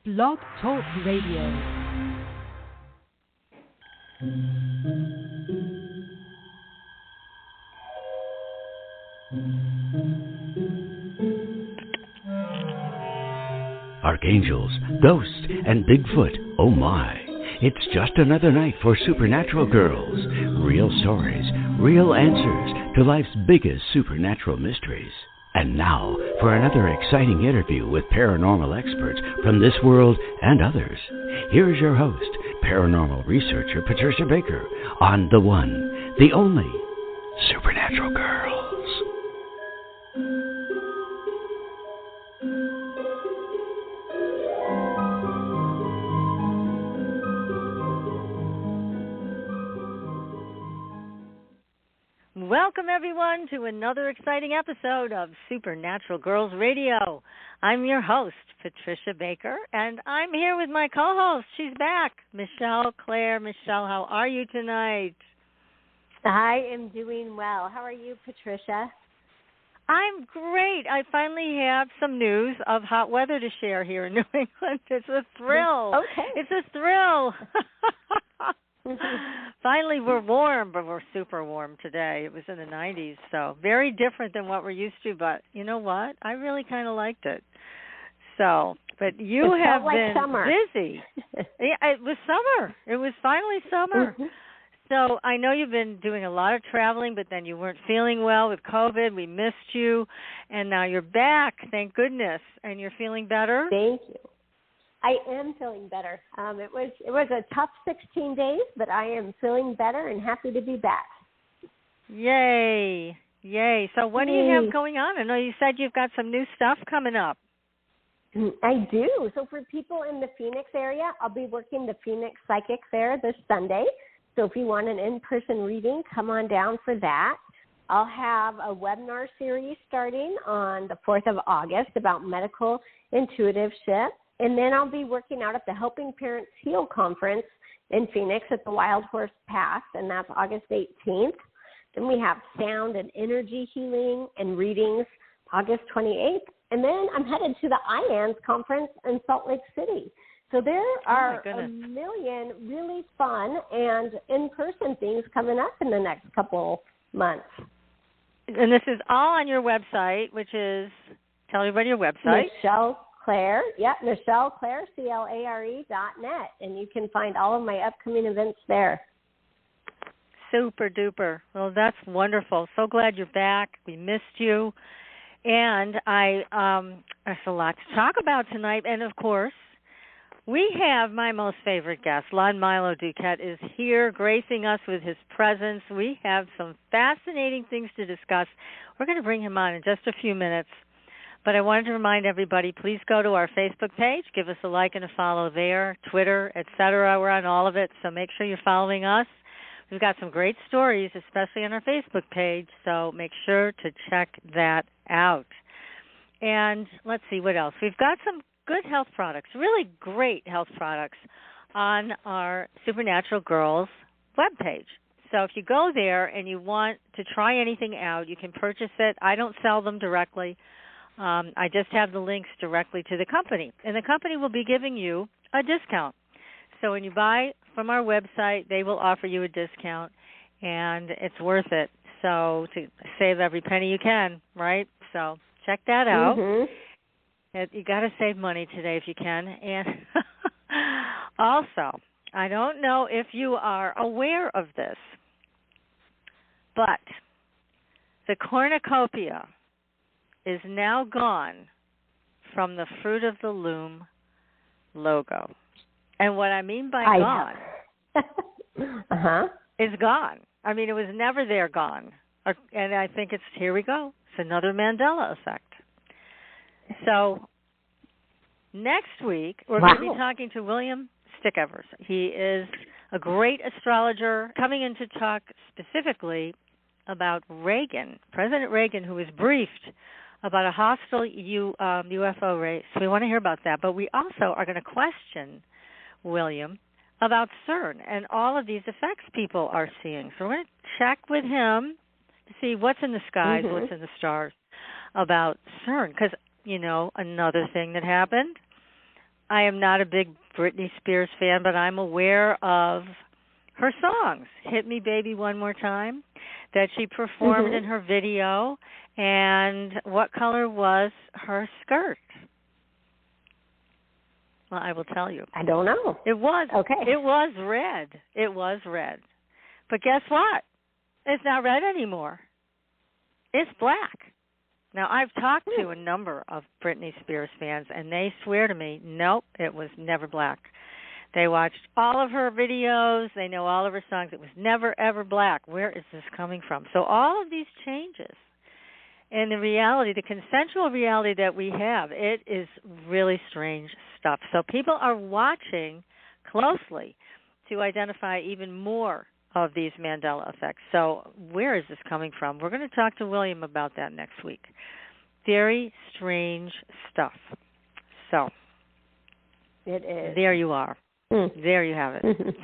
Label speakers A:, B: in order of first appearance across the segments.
A: Blog Talk Radio.
B: Archangels, ghosts, and Bigfoot, oh my. It's just another night for Supernatural Girls. Real stories, real answers to life's biggest supernatural mysteries. And now for another exciting interview with paranormal experts from this world and others. Here's your host, paranormal researcher Patricia Baker, on the one, the only Supernatural Girls.
C: Welcome, everyone, to another exciting episode of Supernatural Girls Radio. I'm your host, Patricia Baker, and I'm here with my co-host. She's back, Michelle Claire. Michelle, how are you tonight?
D: I am doing well. How are you, Patricia?
C: I'm great. I finally have some news of hot weather to share here in New England. It's a thrill.
D: Okay.
C: It's a thrill. Finally, we're warm, but we're super warm today. It was in the 90s, so very different than what we're used to. But you know what? I really kind of liked it. So, but you have been
D: summer.
C: busy. Yeah, it was summer. It was finally summer.
D: Mm-hmm.
C: So I know you've been doing a lot of traveling, but then you weren't feeling well with COVID. We missed you, and now you're back. Thank goodness, and you're feeling better.
D: Thank you. I am feeling better. It was a tough 16 days, but I am feeling better and happy to be back.
C: Yay. Yay. So what do you have going on? I know you said you've got some new stuff coming up.
D: I do. So for people in the Phoenix area, I'll be working the Phoenix Psychic Fair this Sunday. So if you want an in-person reading, come on down for that. I'll have a webinar series starting on the 4th of August about medical intuitive shift. And then I'll be working out at the Helping Parents Heal Conference in Phoenix at the Wild Horse Pass, and that's August 18th. Then we have sound and energy healing and readings August 28th. And then I'm headed to the IANS conference in Salt Lake City. So there are a million really fun and in-person things coming up in the next couple months.
C: And this is all on your website, which is, tell everybody your website.
D: Michelle Claire, CLARE.net, and you can find all of my upcoming events there.
C: Super duper. Well, that's wonderful. So glad you're back. We missed you. And there's a lot to talk about tonight. And, of course, we have my most favorite guest, Lon Milo DuQuette, is here gracing us with his presence. We have some fascinating things to discuss. We're going to bring him on in just a few minutes. But I wanted to remind everybody, please go to our Facebook page. Give us a like and a follow there, Twitter, etc. We're on all of it, so make sure you're following us. We've got some great stories, especially on our Facebook page, so make sure to check that out. And let's see what else. We've got some good health products, really great health products, on our Supernatural Girls webpage. So if you go there and you want to try anything out, you can purchase it. I don't sell them directly. I just have the links directly to the company. And the company will be giving you a discount. So when you buy from our website, they will offer you a discount, and it's worth it. So to save every penny you can, right? So check that out. Mm-hmm. You got to save money today if you can. And also, I don't know if you are aware of this, but the cornucopia is now gone from the Fruit of the Loom logo. And what I mean by gone is gone. I mean, it was never there gone. And I think here we go. It's another Mandela effect. So next week, we're going to be talking to William Stickevers. He is a great astrologer coming in to talk specifically about Reagan, President Reagan, who was briefed about a hostile UFO race. We want to hear about that. But we also are going to question William about CERN and all of these effects people are seeing. So we're going to check with him to see what's in the skies, what's in the stars about CERN. Because, you know, another thing that happened I am not a big Britney Spears fan, but I'm aware of her songs. Hit Me Baby One More Time, that she performed in her video. And what color was her skirt? Well, I will tell you.
D: I don't know.
C: It was
D: okay.
C: It was red. It was red. But guess what? It's not red anymore. It's black. Now, I've talked to a number of Britney Spears fans, and they swear to me, nope, it was never black. They watched all of her videos. They know all of her songs. It was never, ever black. Where is this coming from? So all of these changes in the reality, the consensual reality that we have, it is really strange stuff. So people are watching closely to identify even more of these Mandela effects. So where is this coming from? We're going to talk to William about that next week. Very strange stuff. So
D: it is.
C: There you are. There you have it.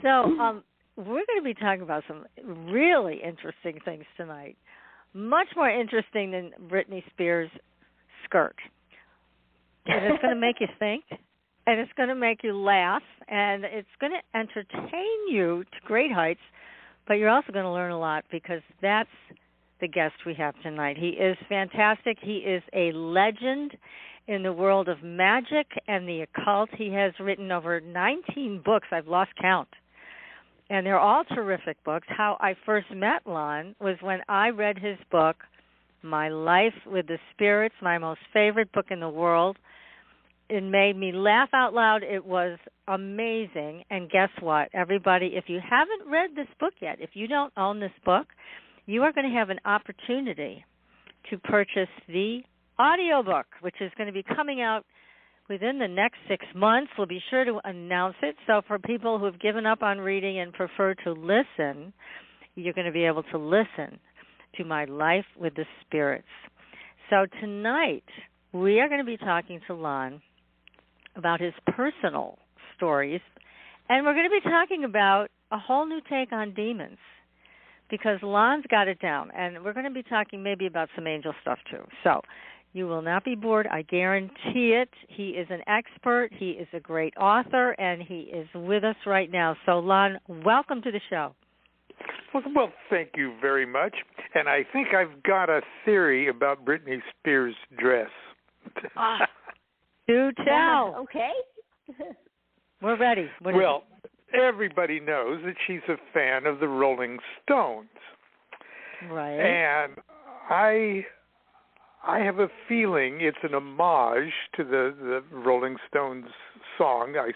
C: So we're going to be talking about some really interesting things tonight. Much more interesting than Britney Spears' skirt. And it's going to make you think. And it's going to make you laugh, and it's going to entertain you to great heights, but you're also going to learn a lot because that's the guest we have tonight. He is fantastic. He is a legend in the world of magic and the occult. He has written over 19 books. I've lost count. And they're all terrific books. How I first met Lon was when I read his book, My Life with the Spirits, my most favorite book in the world. It made me laugh out loud. It was amazing. And guess what, everybody? If you haven't read this book yet, if you don't own this book, you are going to have an opportunity to purchase the audiobook, which is going to be coming out within the next 6 months. We'll be sure to announce it. So for people who have given up on reading and prefer to listen, you're going to be able to listen to My Life with the Spirits. So tonight, we are going to be talking to Lon about his personal stories, and we're going to be talking about a whole new take on demons because Lon's got it down, and we're going to be talking maybe about some angel stuff too. So you will not be bored, I guarantee it. He is an expert, he is a great author, and he is with us right now. So Lon, welcome to the show.
E: Well, thank you very much, and I think I've got a theory about Britney Spears' dress.
C: Do tell.
D: Okay.
C: We're ready.
E: Well, everybody knows that she's a fan of the Rolling Stones.
C: Right.
E: And I have a feeling it's an homage to the Rolling Stones song, I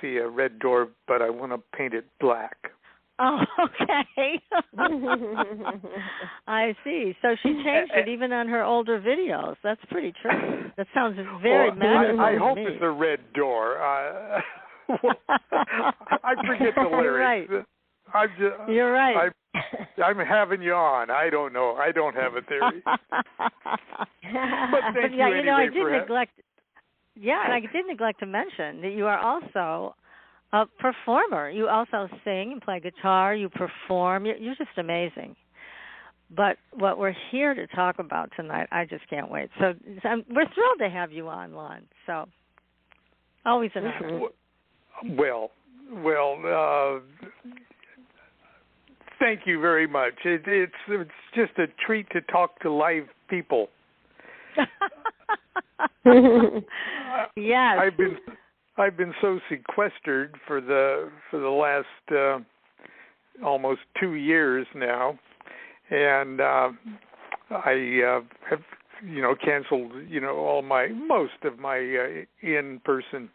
E: see a red door, but I want to paint it black.
C: Oh, okay. I see. So she changed it even on her older videos. That's pretty true. That sounds very magical.
E: I hope it's a red door. I forget the lyrics.
C: You're right.
E: I'm having you on. I don't know. I don't have a theory. But thank you anyway
C: I did neglect. Yeah, and I did neglect to mention that you are also a performer. You also sing and play guitar. You perform. You're just amazing. But what we're here to talk about tonight, I just can't wait. So we're thrilled to have you on, Lon. So always an honor.
E: Well, thank you very much. It's just a treat to talk to live people.
C: Yes.
E: I've been so sequestered for the last almost 2 years now, and I have canceled most of my in-person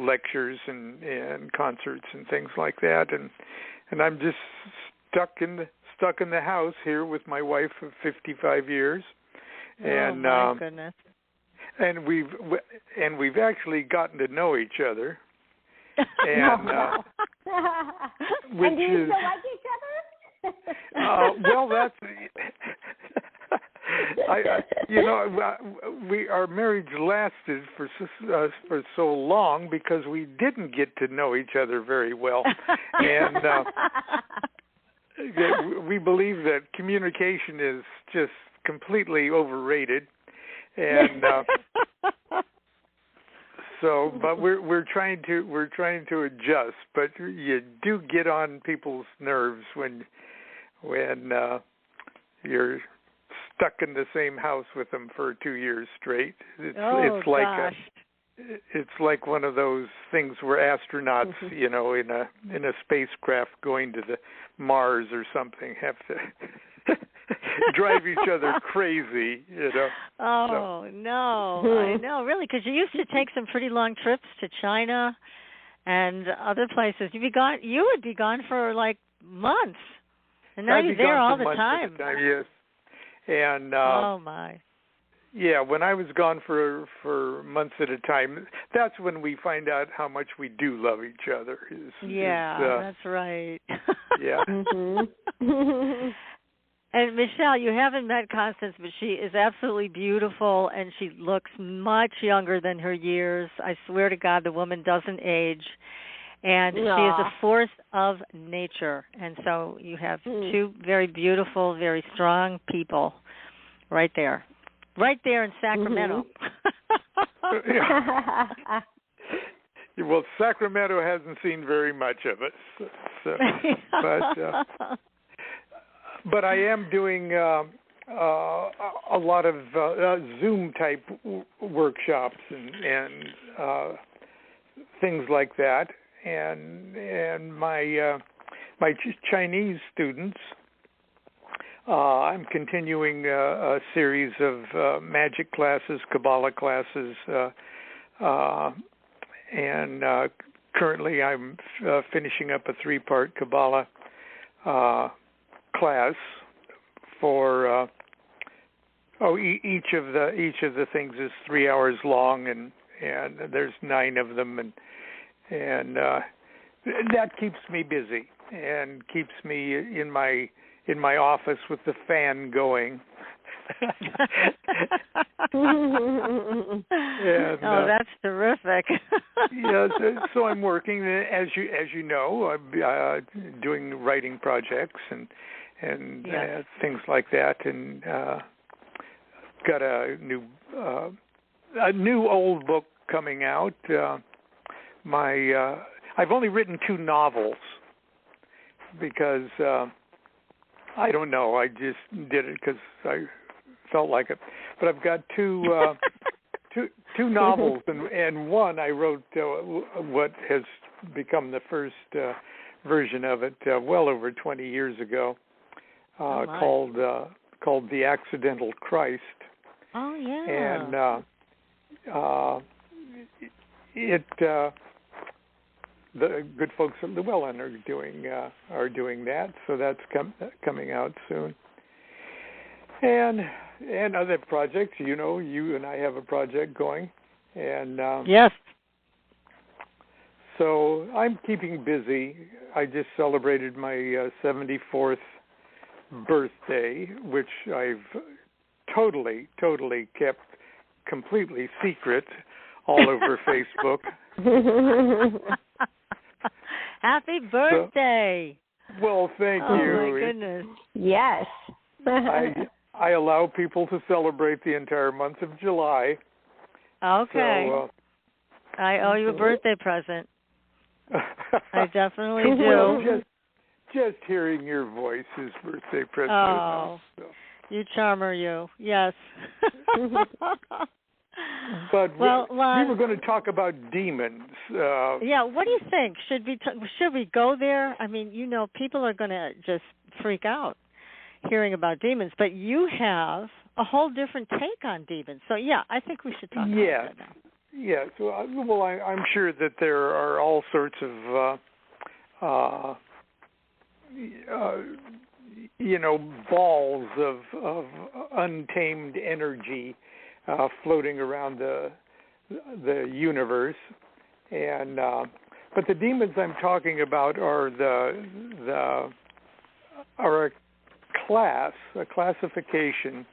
E: lectures and concerts and things like that, and I'm just stuck in the house here with my wife of 55 years, and
C: oh my goodness.
E: And we've actually gotten to know each other. And
D: and do you still like each other?
E: Well, that's our marriage lasted for so long because we didn't get to know each other very well, and we believe that communication is just completely overrated. And so, but we're trying to adjust. But you do get on people's nerves when you're stuck in the same house with them for 2 years straight. It's like
C: gosh.
E: It's like one of those things where astronauts, you know, in a spacecraft going to the Mars or something, have to drive each other crazy, you know.
C: Oh, so. No, I know, really, because you used to take some pretty long trips to China and other places. You would be gone for like months, and now you're there all the time.
E: Yes, and
C: oh my.
E: Yeah, when I was gone for months at a time, that's when we find out how much we do love each other.
C: That's right.
E: Yeah.
C: And Michelle, you haven't met Constance, but she is absolutely beautiful, and she looks much younger than her years. I swear to God, the woman doesn't age. And she is a force of nature. And so you have two very beautiful, very strong people right there. Right there in Sacramento.
E: Well, Sacramento hasn't seen very much of it, but I am doing a lot of Zoom type workshops and things like that, and my Chinese students. I'm continuing a series of magic classes, Kabbalah classes, and currently I'm finishing up a 3-part Kabbalah class for each of the things is 3 hours long, and there's 9 of them, and that keeps me busy and keeps me in my office with the fan going. And,
C: that's terrific.
E: Yeah, so I'm working, as you know, I'm doing writing projects and things like that, and got a new old book coming out. I've only written 2 novels because I don't know. I just did it because I felt like it. But I've got two novels, and one I wrote what has become the first version of it well over 20 years ago, called The Accidental Christ.
C: Oh yeah.
E: And the good folks at Llewellyn are doing that, so that's coming out soon. And other projects, you know, you and I have a project going, and
C: yes.
E: So I'm keeping busy. I just celebrated my 74th birthday, which I've totally kept completely secret all over Facebook.
C: Happy birthday!
E: Well, thank you.
C: Oh my goodness!
D: Yes.
E: I allow people to celebrate the entire month of July.
C: Okay.
E: So,
C: I owe you a birthday present. I definitely do.
E: Well, just hearing your voice is birthday present.
C: Oh, you charmer, you. Yes.
E: But
C: well,
E: we were going to talk about demons.
C: Yeah, what do you think? Should we go there? I mean, you know, people are going to just freak out hearing about demons, but you have a whole different take on demons. So, yeah, I think we should talk about that now.
E: Yeah, so, well, I'm sure that there are all sorts of, balls of untamed energy floating around the universe, and but the demons I'm talking about are a classification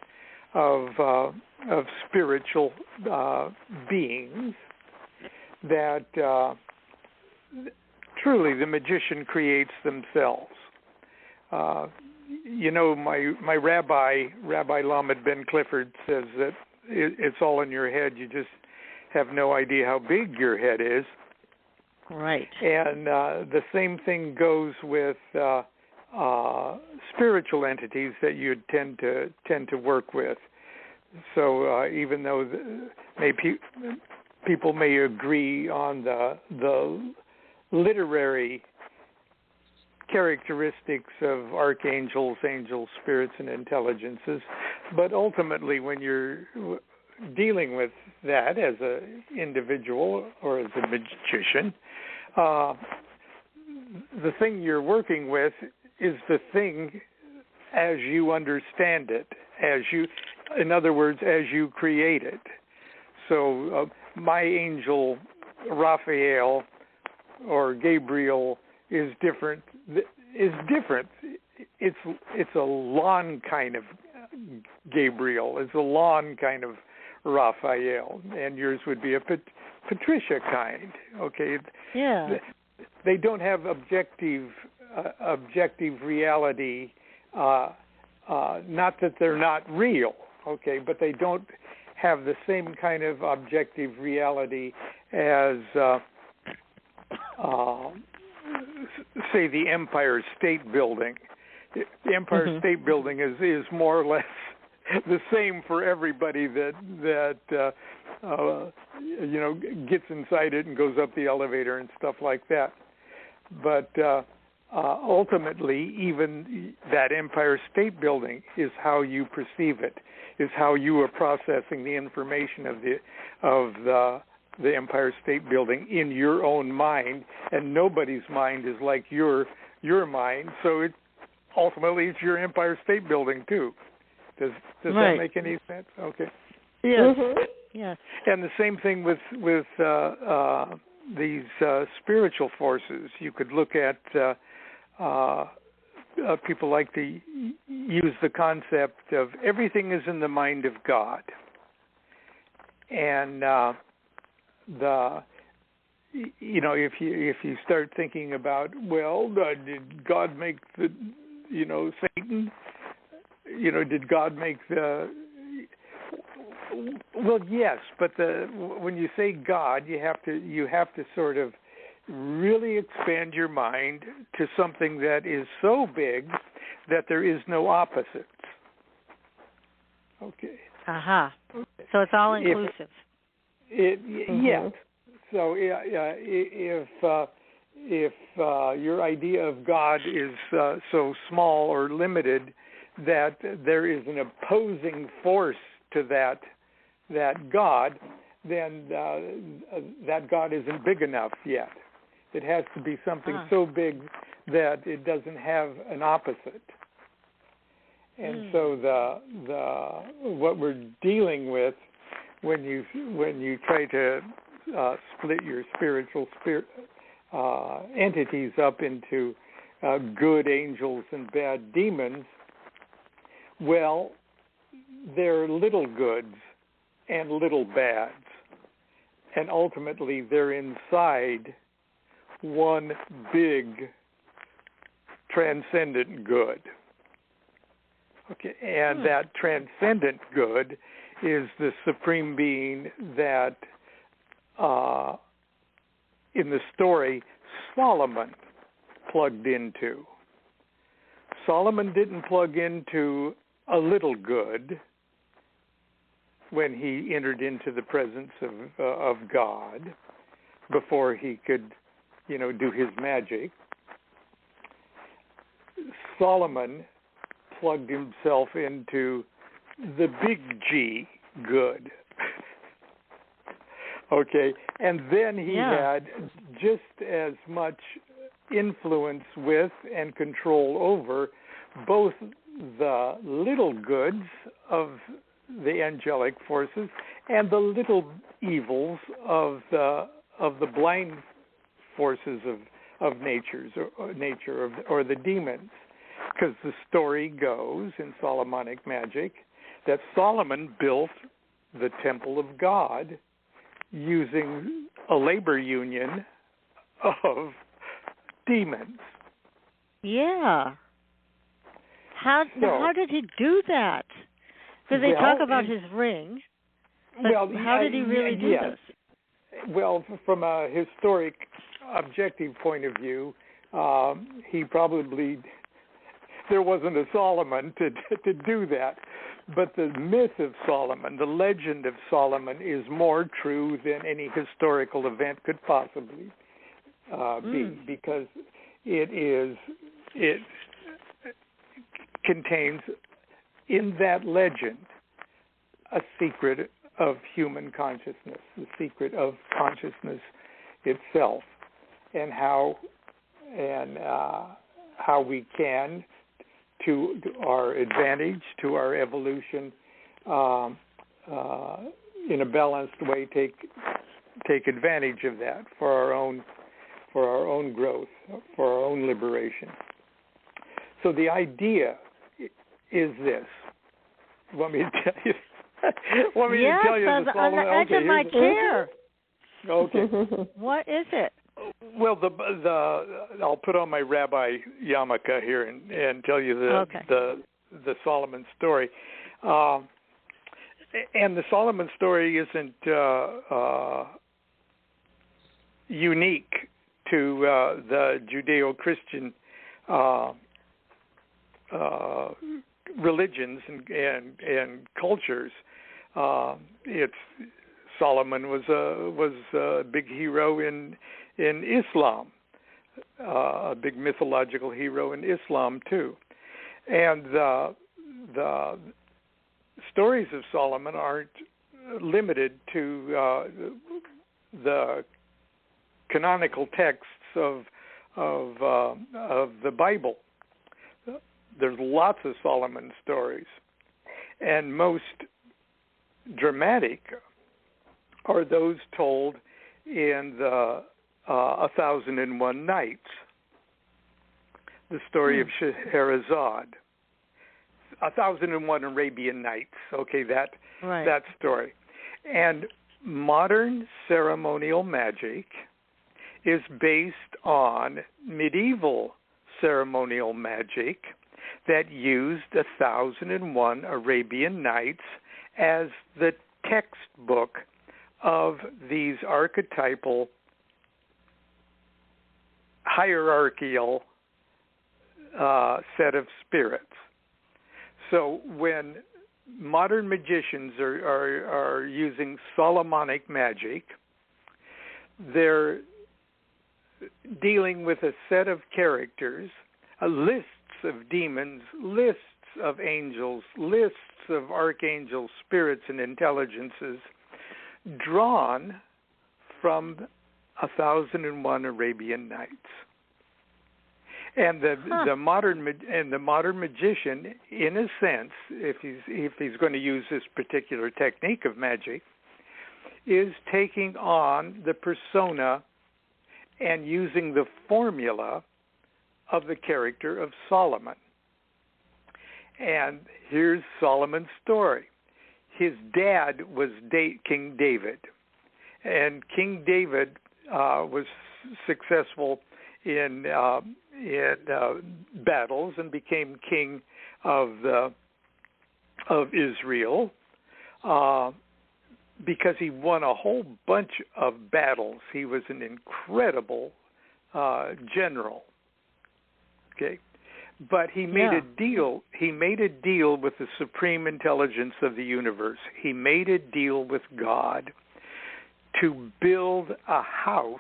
E: of spiritual beings that truly the magician creates themselves. My rabbi Lamed Ben Clifford, says it's all in your head. You just have no idea how big your head is.
C: Right.
E: And the same thing goes with spiritual entities that you tend to work with. So even though people may agree on the literary characteristics of archangels, angels, spirits, and intelligences, but ultimately when you're dealing with that as an individual or as a magician, the thing you're working with is the thing as you understand it, in other words, as you create it. So my angel Raphael or Gabriel is different. It's a Lon kind of Gabriel. It's a Lon kind of Raphael, and yours would be a Patricia kind. Okay.
C: Yeah.
E: They don't have objective reality. Not that they're not real. Okay, but they don't have the same kind of objective reality as, say, the Empire State Building. The Empire State Building is more or less the same for everybody that gets inside it and goes up the elevator and stuff like that. But ultimately, even that Empire State Building is how you perceive it, is how you are processing the information of the Empire State Building in your own mind, and nobody's mind is like your mind. So ultimately it's your Empire State Building too. Does that make any sense? Okay.
C: Yes. Yes.
E: And the same thing with these spiritual forces. You could look at people like to use the concept of everything is in the mind of God, and if you start thinking about, well, did God make Satan? Did God make the? Well, yes, but when you say God, you have to sort of really expand your mind to something that is so big that there is no opposites. Okay.
C: Aha. So it's all inclusive.
E: Yes. So if your idea of God is so small or limited that there is an opposing force to that God, then that God isn't big enough yet. It has to be something so big that it doesn't have an opposite. And so the what we're dealing with when you try to split your spiritual entities up into good angels and bad demons, well, they're little goods and little bads, and ultimately they're inside one big transcendent good. Okay, and that transcendent good is the supreme being that in the story Solomon plugged into. Solomon didn't plug into a little good when he entered into the presence of God before he could, do his magic. Solomon plugged himself into the big G good. Okay, and then he had just as much influence with and control over both the little goods of the angelic forces and the little evils of the blind forces of nature or the demons. Because the story goes in Solomonic magic that Solomon built the temple of God using a labor union of demons.
C: Yeah. How did he do that? Because they talk about his ring. But
E: well,
C: how did he really do this?
E: Well, from a historic, objective point of view, he probably, there wasn't a Solomon to do that. But the myth of Solomon, the legend of Solomon, is more true than any historical event could possibly be, because it contains in that legend a secret of human consciousness, the secret of consciousness itself, and how we can, to our advantage, to our evolution, in a balanced way, take advantage of that for our own growth, for our own liberation. So the idea is this. Want me to tell you? Want me to tell you the Solomon?
C: On the edge of my chair.
E: Okay.
C: What is it?
E: Well, I'll put on my rabbi yarmulke here and tell you the Solomon story. And the Solomon story isn't unique to the Judeo-Christian religions and cultures. Solomon was a big hero in Islam, a big mythological hero in Islam too. And the stories of Solomon aren't limited to the canonical texts of the Bible. There's lots of Solomon stories, and most dramatic are those told in the 1001 Nights, the story of Scheherazade. 1001 Arabian Nights, okay, that story. And modern ceremonial magic is based on medieval ceremonial magic that used 1001 Arabian Nights as the textbook of these archetypal, hierarchical set of spirits. So when modern magicians are using Solomonic magic, they're dealing with a set of characters, lists of demons, lists of angels, lists of archangels, spirits, and intelligences drawn from 1001 Arabian Nights. And the modern magician, in a sense, if he's going to use this particular technique of magic, is taking on the persona and using the formula of the character of Solomon. And here's Solomon's story. His dad was King David, and King David was successful in battles and became king of Israel because he won a whole bunch of battles. He was an incredible general. Okay, but he made a deal. He made a deal with the supreme intelligence of the universe. He made a deal with God to build a house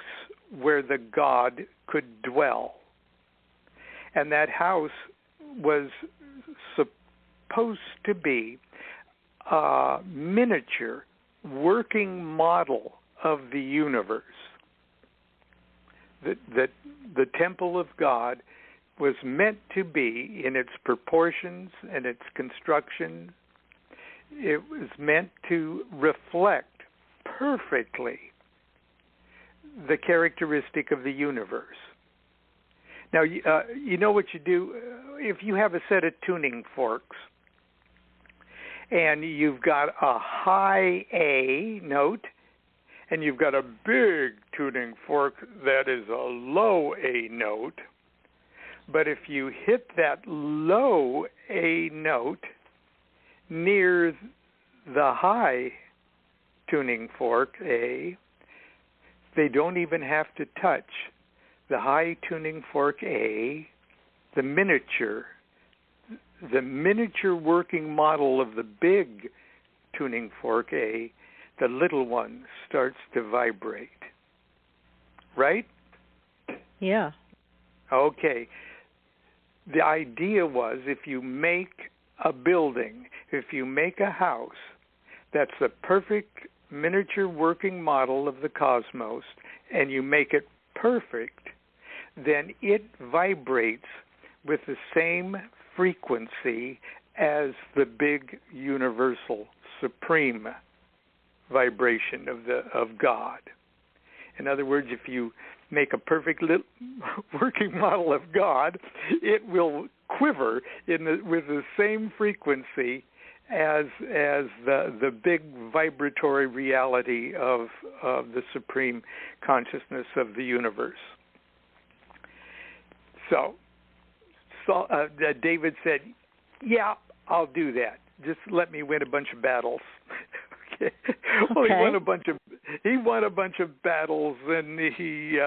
E: where the God could dwell. And that house was supposed to be a miniature working model of the universe. That the temple of God was meant to be, in its proportions and its construction, it was meant to reflect perfectly the characteristic of the universe. Now, you know what you do? If you have a set of tuning forks and you've got a high A note and you've got a big tuning fork that is a low A note, but if you hit that low A note near the high tuning fork A. They don't even have to touch the high tuning fork A, the miniature working model of the big tuning fork A. The little one starts to vibrate. Right?
C: Yeah.
E: Okay. The idea was if you make a building, if you make a house that's the perfect miniature working model of the cosmos, and you make it perfect, then it vibrates with the same frequency as the big universal supreme vibration of God. In other words, if you make a perfect working model of God, it will quiver with the same frequency as the big vibratory reality of the supreme consciousness of the universe. So David said, "Yeah, I'll do that. Just let me win a bunch of battles." Okay. Well, he won a bunch of battles, and he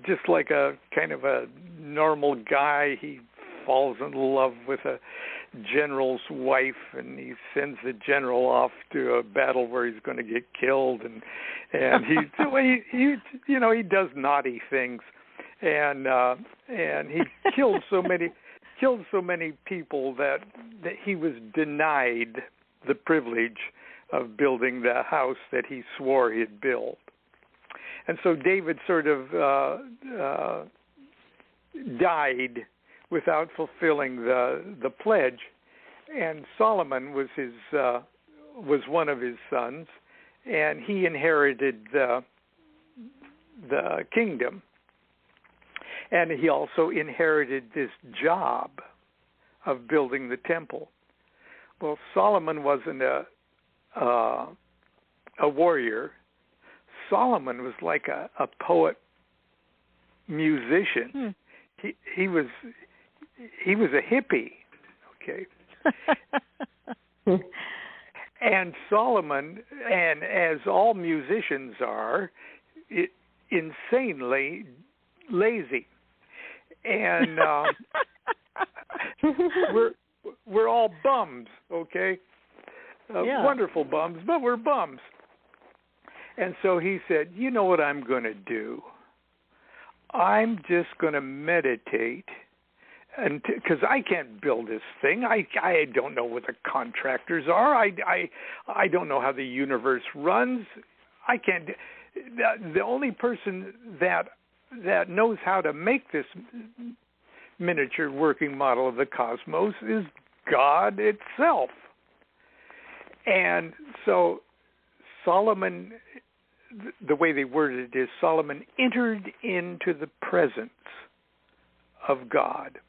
E: just like a kind of a normal guy, he falls in love with a general's wife, and he sends the general off to a battle where he's going to get killed, and he does naughty things, and he killed so many people that he was denied the privilege of building the house that he swore he'd build. And so David sort of died without fulfilling the pledge, and Solomon was one of his sons, and he inherited the kingdom, and he also inherited this job of building the temple. Well, Solomon wasn't a warrior. Solomon was like a poet musician. He was a hippie, okay. And Solomon, and as all musicians are, insanely lazy, and we're all bums, okay? Wonderful bums, but we're bums. And so he said, "You know what I'm going to do? I'm just going to meditate, and because I can't build this thing. I don't know what the contractors are. I don't know how the universe runs. I can't. The only person that knows how to make this miniature working model of the cosmos is God itself." And so Solomon, the way they worded it is, Solomon entered into the presence of God.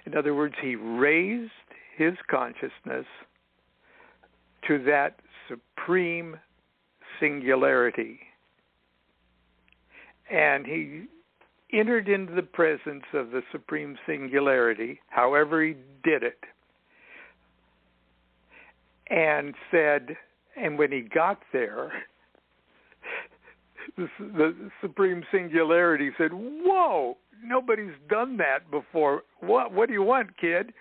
E: In other words, he raised his consciousness to that supreme singularity. And he entered into the presence of the supreme singularity, however he did it, and said, and when he got there, the supreme singularity said, "Whoa, nobody's done that before. What do you want, kid?"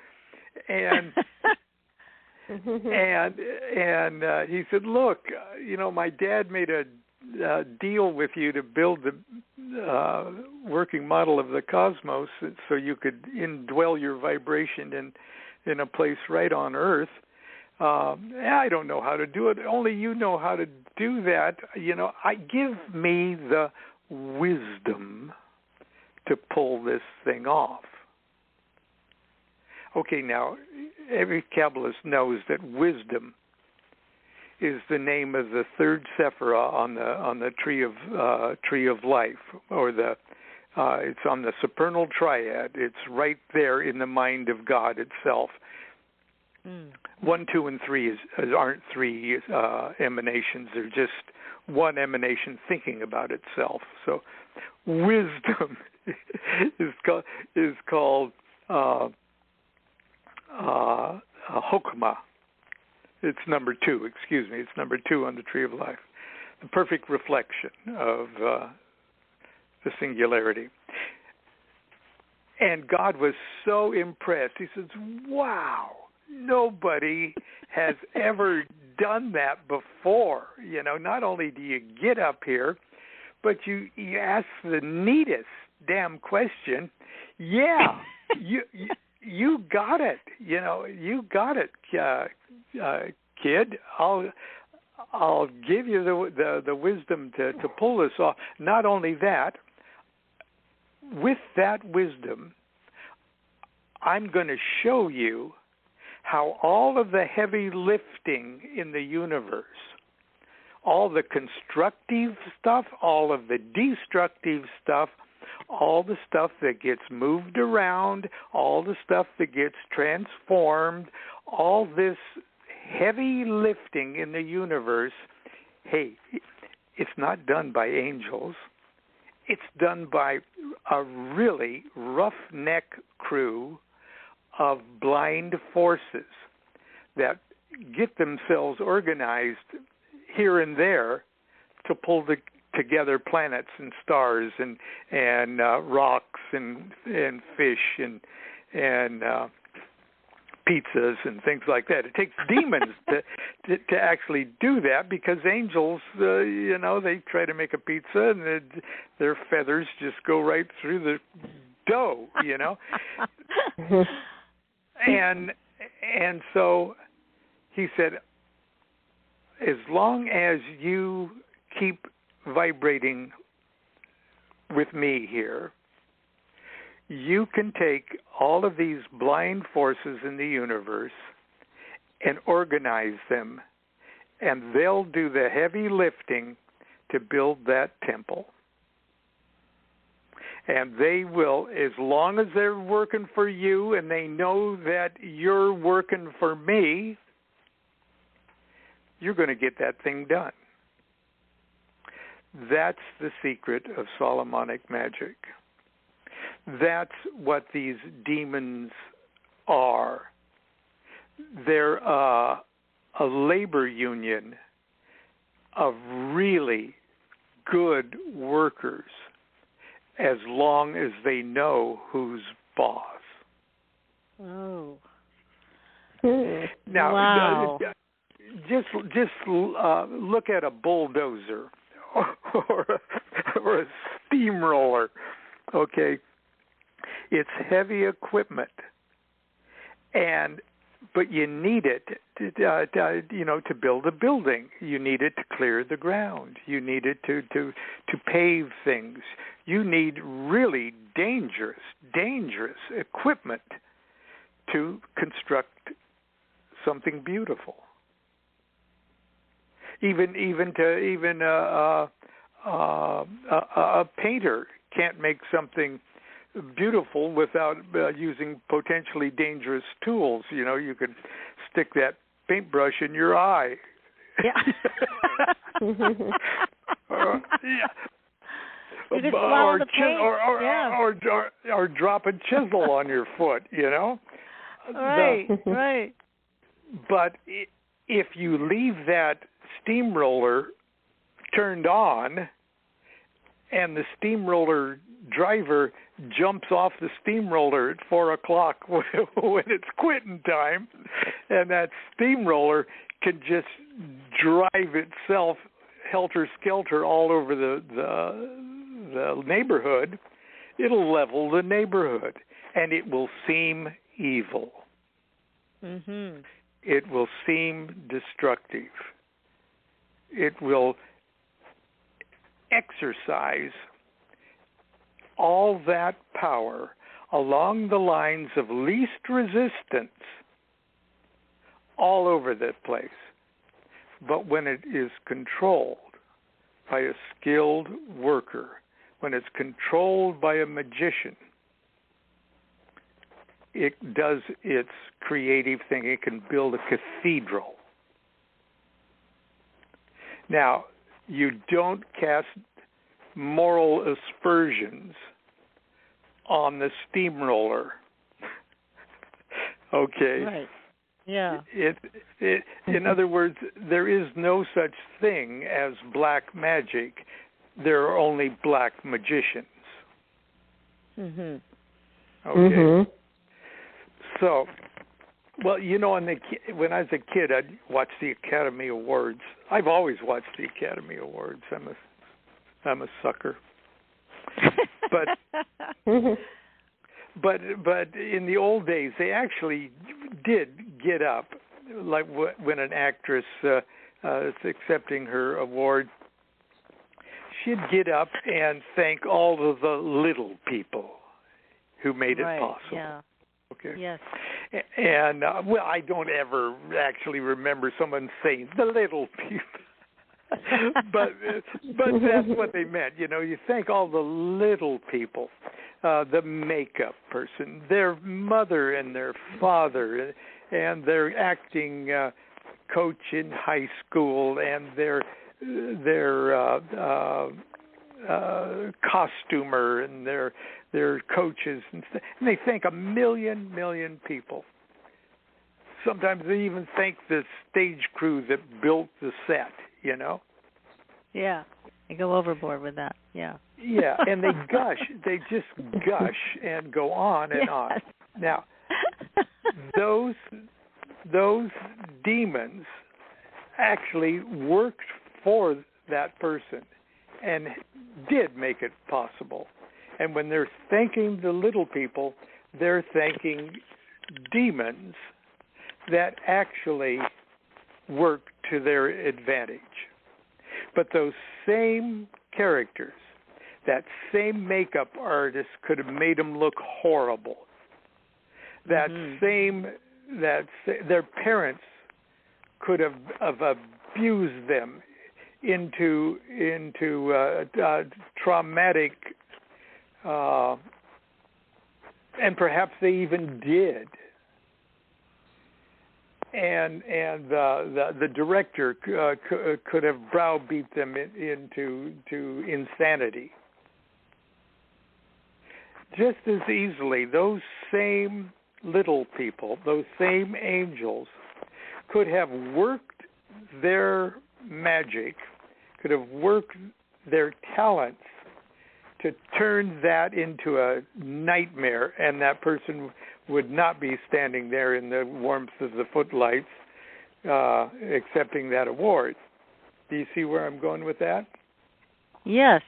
E: And and he said, "Look, my dad made a deal with you to build the working model of the cosmos so you could indwell your vibration in a place right on Earth. I don't know how to do it. Only you know how to do that. Give me the wisdom to pull this thing off." Okay, now every Kabbalist knows that wisdom is the name of the third sephirah on the tree of life, or it's on the supernal triad. It's right there in the mind of God itself. 1, 2, and 3 aren't three emanations. They're just one emanation thinking about itself. So wisdom is called Chokmah. It's number 2, excuse me. It's number 2 on the Tree of Life. The perfect reflection of the singularity. And God was so impressed. He says, wow, nobody has ever done that before. You know, not only do you get up here, but you ask the neatest damn question. Yeah, you got it. You know, you got it, kid. I'll give you the wisdom to pull this off. Not only that, with that wisdom, I'm going to show you how all of the heavy lifting in the universe, all the constructive stuff, all of the destructive stuff, all the stuff that gets moved around, all the stuff that gets transformed, all this heavy lifting in the universe, hey, it's not done by angels. It's done by a really roughneck crew of blind forces that get themselves organized here and there to pull together planets and stars and rocks and fish and pizzas and things like that. It takes demons to actually do that, because angels, they try to make a pizza and their feathers just go right through the dough, And so he said, as long as you keep vibrating with me here, you can take all of these blind forces in the universe and organize them, and they'll do the heavy lifting to build that temple. And they will, as long as they're working for you and they know that you're working for me, you're going to get that thing done. That's the secret of Solomonic magic. That's what these demons are. They're a labor union of really good workers, as long as they know who's boss.
C: Oh.
E: Now,
C: wow.
E: Just look at a bulldozer or a steamroller. Okay, it's heavy equipment, but you need it to build a building. You need it to clear the ground. You need it to pave things. You need really dangerous equipment to construct something beautiful. Even a painter can't make something beautiful without using potentially dangerous tools. You could stick that paintbrush in your eye.
C: Yeah. You could swallow the paint.
E: Or drop a chisel on your foot.
C: Right. Right.
E: But if you leave that steamroller turned on, and the steamroller driver jumps off the steamroller at 4:00 when it's quitting time, and that steamroller can just drive itself helter-skelter all over the neighborhood, it'll level the neighborhood, and it will seem evil.
C: Mm-hmm.
E: It will seem destructive. It will exercise all that power along the lines of least resistance all over the place. But when it is controlled by a skilled worker, when it's controlled by a magician, it does its creative thing. It can build a cathedral. Now, you don't cast moral aspersions on the steamroller. Okay?
C: Right. Yeah.
E: In other words, there is no such thing as black magic. There are only black magicians.
C: Mhm.
E: Okay.
D: Mhm.
E: So, well, you know, when I was a kid, I'd watch the Academy Awards. I've always watched the Academy Awards. I'm a sucker. But but in the old days, they actually did get up, like when an actress is accepting her award, she'd get up and thank all of the little people who made it possible.
C: Yeah.
E: Okay.
C: Yes.
E: And well, I don't ever actually remember someone saying the little people, but that's what they meant. You know, you thank all the little people, the makeup person, their mother and their father, and their acting coach in high school, and their costumer and their coaches, and they thank a million people. Sometimes they even thank the stage crew that built the set, you know?
C: Yeah. They go overboard with that. Yeah.
E: Yeah, and they just gush and go on and on. Now, those demons actually worked for that person and did make it possible. And when they're thanking the little people, they're thanking demons that actually work to their advantage. But those same characters, that same makeup artist could have made them look horrible. That their parents could have abused them into traumatic, and perhaps they even did. And the director could have browbeat them into insanity. Just as easily, those same little people, those same angels, could have worked their magic, could have worked their talents to turn that into a nightmare, and that person would not be standing there in the warmth of the footlights accepting that award. Do you see where I'm going with that?
C: Yes.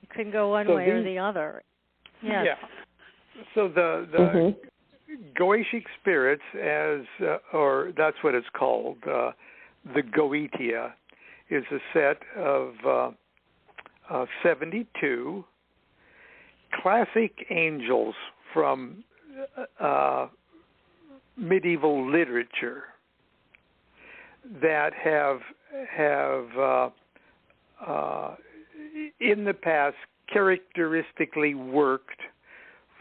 C: It couldn't go one way or the other. Yes.
E: Yeah. So the Goetic spirits, or that's what it's called, the Goetia, is a set of 72 classic angels from medieval literature that have in the past characteristically worked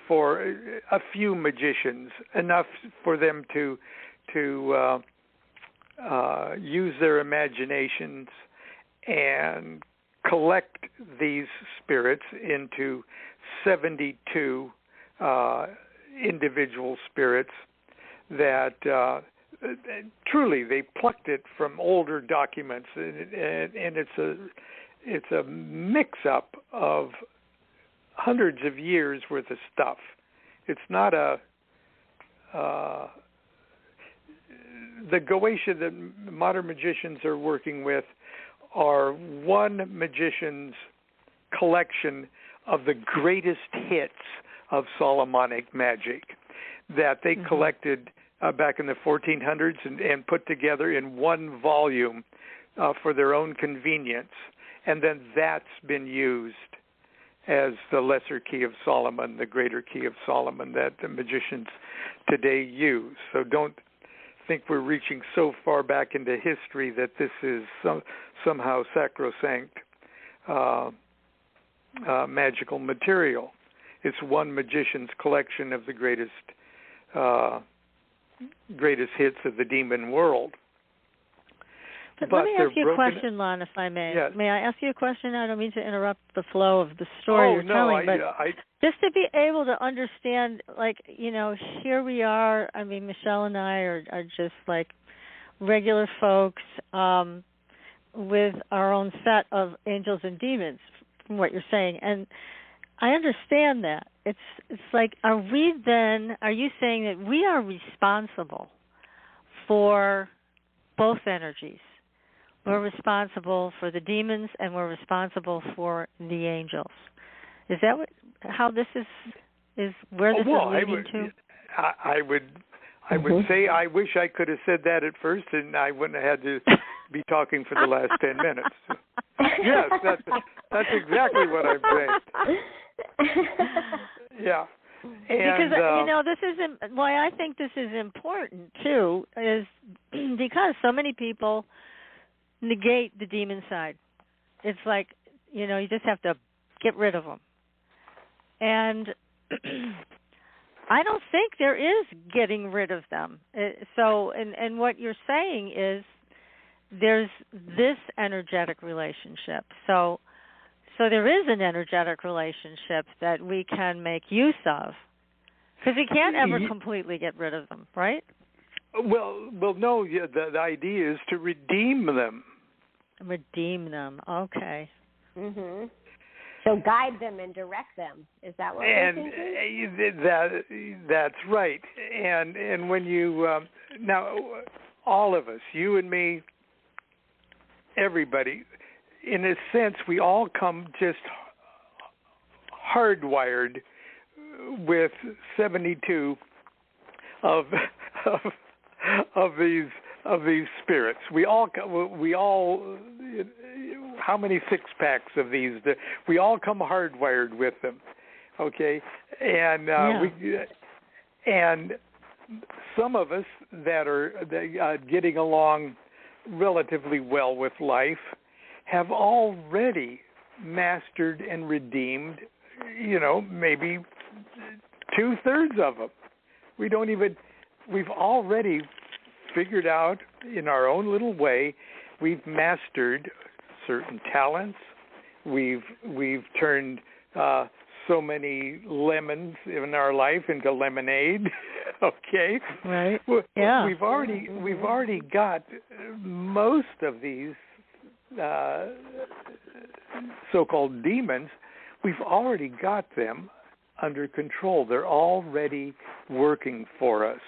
E: for a few magicians, enough for them to use their imaginations and collect these spirits into 72 individual spirits that truly they plucked it from older documents, and it's a mix-up of hundreds of years worth of stuff. It's not the Goetia that modern magicians are working with are one magician's collection of the greatest hits of Solomonic magic that they collected back in the 1400s and put together in one volume for their own convenience. And then that's been used as the lesser key of Solomon, the greater key of Solomon that the magicians today use. So don't think we're reaching so far back into history that this is somehow sacrosanct magical material. It's one magician's collection of the greatest hits of the demon world.
C: But
E: but
C: let me
E: they're
C: ask you a
E: broken.
C: question, Lon, if I may.
E: Yes.
C: May I ask you a question? I don't mean to interrupt the flow of the story you're telling, but just to be able to understand, like, here we are. I mean, Michelle and I are just like regular folks with our own set of angels and demons, from what you're saying, and I understand that. It's like, are you saying that we are responsible for both energies? We're responsible for the demons, and we're responsible for the angels. Is that how this is where this is leading to?
E: I would say I wish I could have said that at first, and I wouldn't have had to be talking for the last 10 minutes. Yes, that's exactly what I'm saying. Yeah. And,
C: because this is why I think this is important too, is because so many people negate the demon side. It's like, you just have to get rid of them. And I don't think there is getting rid of them. So, and what you're saying is there's this energetic relationship. So there is an energetic relationship that we can make use of, because we can't ever completely get rid of them, right?
E: Well, no. Yeah, the idea is to redeem them.
C: Redeem them. Okay.
D: Mhm. So guide them and direct them. Is that what you're thinking?
E: That's right. And when you now, all of us, you and me, everybody, in a sense, we all come just hardwired with 72 of these spirits. We all how many 6-packs of these? We all come hardwired with them. Okay, and and some of us that are getting along relatively well with life have already mastered and redeemed, maybe 2/3 of them. We've already figured out in our own little way, we've mastered certain talents. We've turned so many lemons in our life into lemonade. Okay.
C: Right. Yeah.
E: We've already got most of these so-called demons. We've already got them under control. They're already working for us,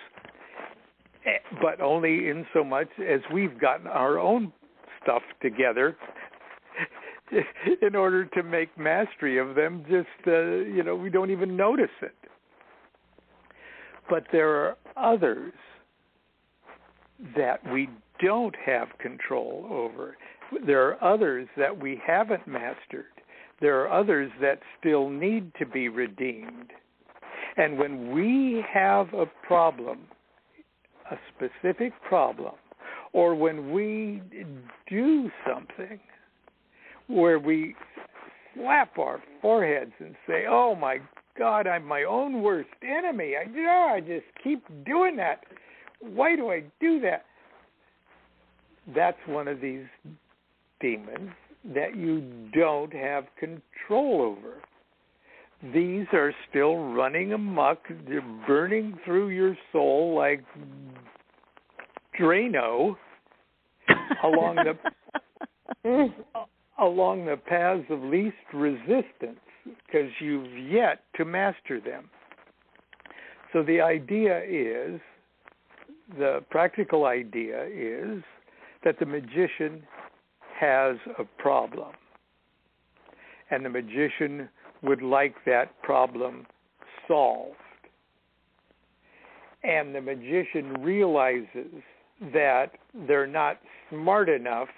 E: but only in so much as we've gotten our own stuff together in order to make mastery of them. Just we don't even notice it. But there are others that we don't have control over. There are others that we haven't mastered. There are others that still need to be redeemed. And when we have a problem, a specific problem, or when we do something where we slap our foreheads and say, "Oh my God, I'm my own worst enemy. I just keep doing that. Why do I do that?" That's one of these demons that you don't have control over. These are still running amok. They're burning through your soul like Drano along the paths of least resistance, because you've yet to master them. So the practical idea is that the magician has a problem, and the magician would like that problem solved. And the magician realizes that they're not smart enough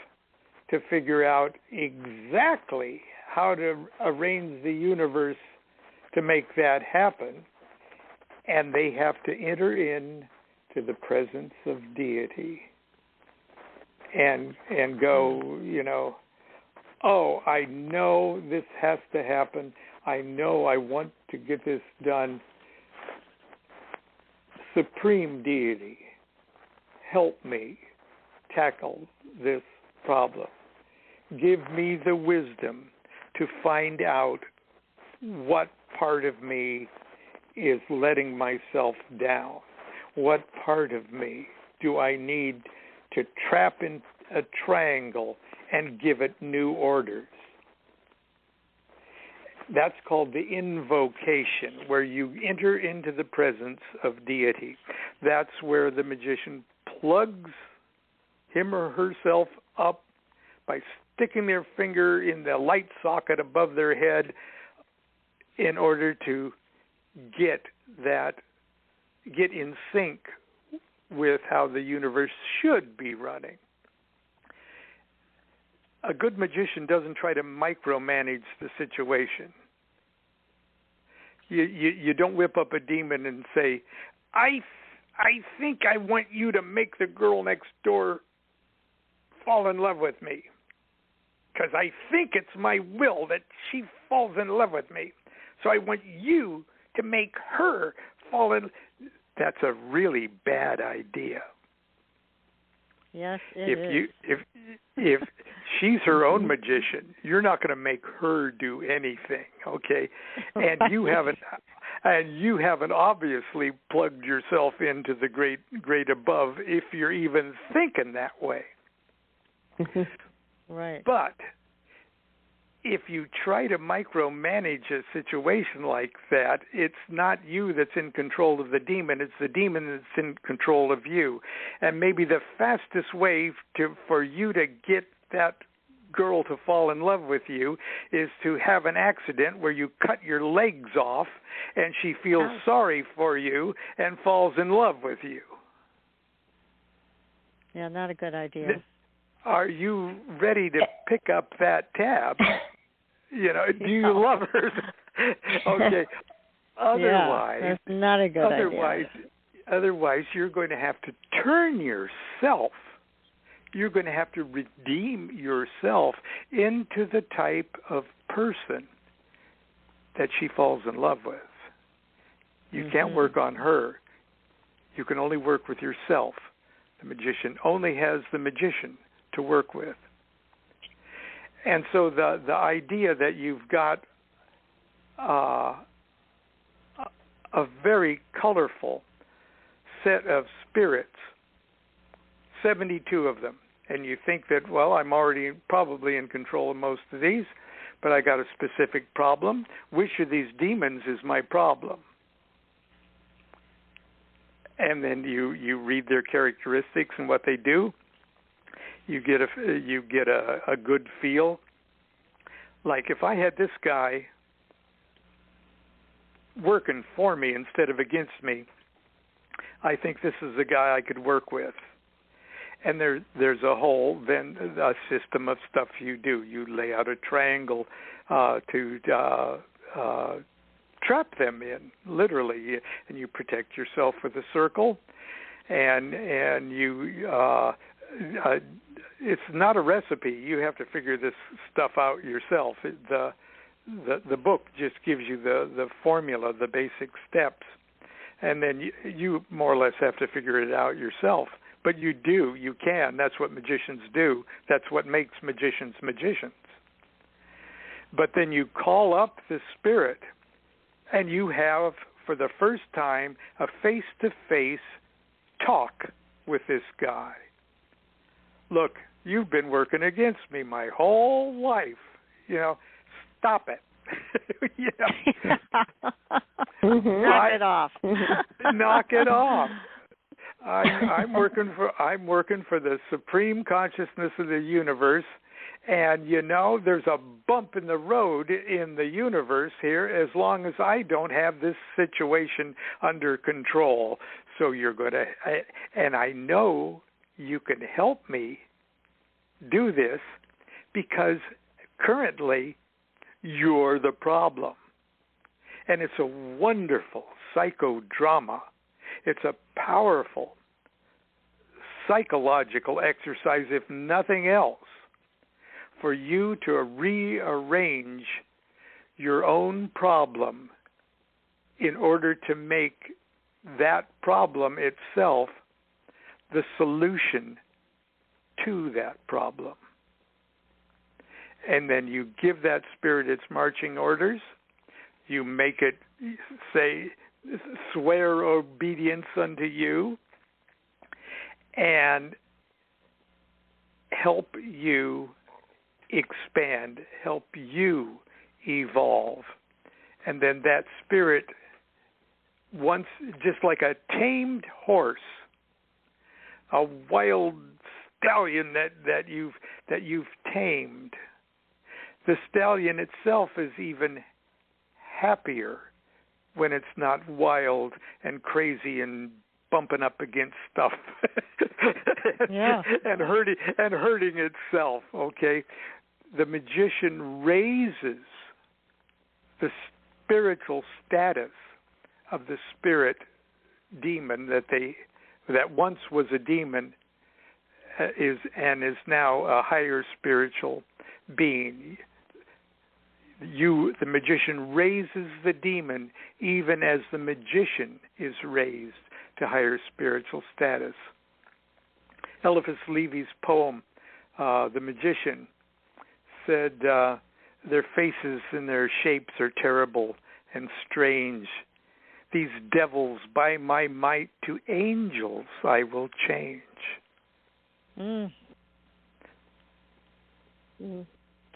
E: to figure out exactly how to arrange the universe to make that happen, and they have to enter in to the presence of deity and go, oh, I know this has to happen. I know I want to get this done. Supreme deity, help me tackle this problem. Give me the wisdom to find out what part of me is letting myself down. What part of me do I need to trap in a triangle and give it new orders? That's called the invocation, where you enter into the presence of deity. That's where the magician plugs him or herself up by sticking their finger in the light socket above their head in order to get in sync with how the universe should be running. A good magician doesn't try to micromanage the situation. You don't whip up a demon and say, I think I want you to make the girl next door fall in love with me, because I think it's my will that she falls in love with me. So I want you to make her fall in. That's a really bad idea.
C: Yes, it is.
E: If she's her own magician, you're not going to make her do anything, okay? And you haven't obviously plugged yourself into the great above if you're even thinking that way.
C: Right.
E: But if you try to micromanage a situation like that, it's not you that's in control of the demon. It's the demon that's in control of you. And maybe the fastest way for you to get that girl to fall in love with you is to have an accident where you cut your legs off and she feels sorry for you and falls in love with you.
C: Yeah, not a good idea.
E: Are you ready to pick up that tab? You know, do you love her? Okay. Otherwise,
C: that's not a good idea.
E: Otherwise, you're going to have to turn yourself. You're going to have to redeem yourself into the type of person that she falls in love with. You can't work on her. You can only work with yourself. The magician only has the magician to work with. And so the idea that you've got a very colorful set of spirits, 72 of them, and you think that, well, I'm already probably in control of most of these, but I got a specific problem. Which of these demons is my problem? And then you read their characteristics and what they do. You get a good feel. Like if I had this guy working for me instead of against me, I think this is a guy I could work with. And there's a system of stuff you do. You lay out a triangle to trap them in, literally, and you protect yourself with a circle, and you. It's not a recipe. You have to figure this stuff out yourself. The book just gives you the formula, the basic steps, and then you more or less have to figure it out yourself. But you can. That's what magicians do. That's what makes magicians magicians. But then you call up the spirit, and you have, for the first time, a face-to-face talk with this guy. Look, you've been working against me my whole life. Stop it.
C: Knock it off.
E: Knock it off. I'm working for the supreme consciousness of the universe, and there's a bump in the road in the universe here as long as I don't have this situation under control. So you're going to, and I know you can help me do this because currently you're the problem. And it's a wonderful psychodrama. It's a powerful psychological exercise, if nothing else, for you to rearrange your own problem in order to make that problem itself the solution to that problem. and then you give that spirit its marching orders. You make it swear obedience unto you, and help you expand, help you evolve. And then that spirit, once, just like a tamed horse, a wild stallion that you've tamed, the stallion itself is even happier when it's not wild and crazy and bumping up against stuff and hurting itself. Okay, the magician raises the spiritual status of the spirit demon that once was a demon is now a higher spiritual being. The magician raises the demon even as the magician is raised to higher spiritual status. Eliphas Levi's poem, The Magician, said, their faces and their shapes are terrible and strange. These devils, by my might, to angels I will change.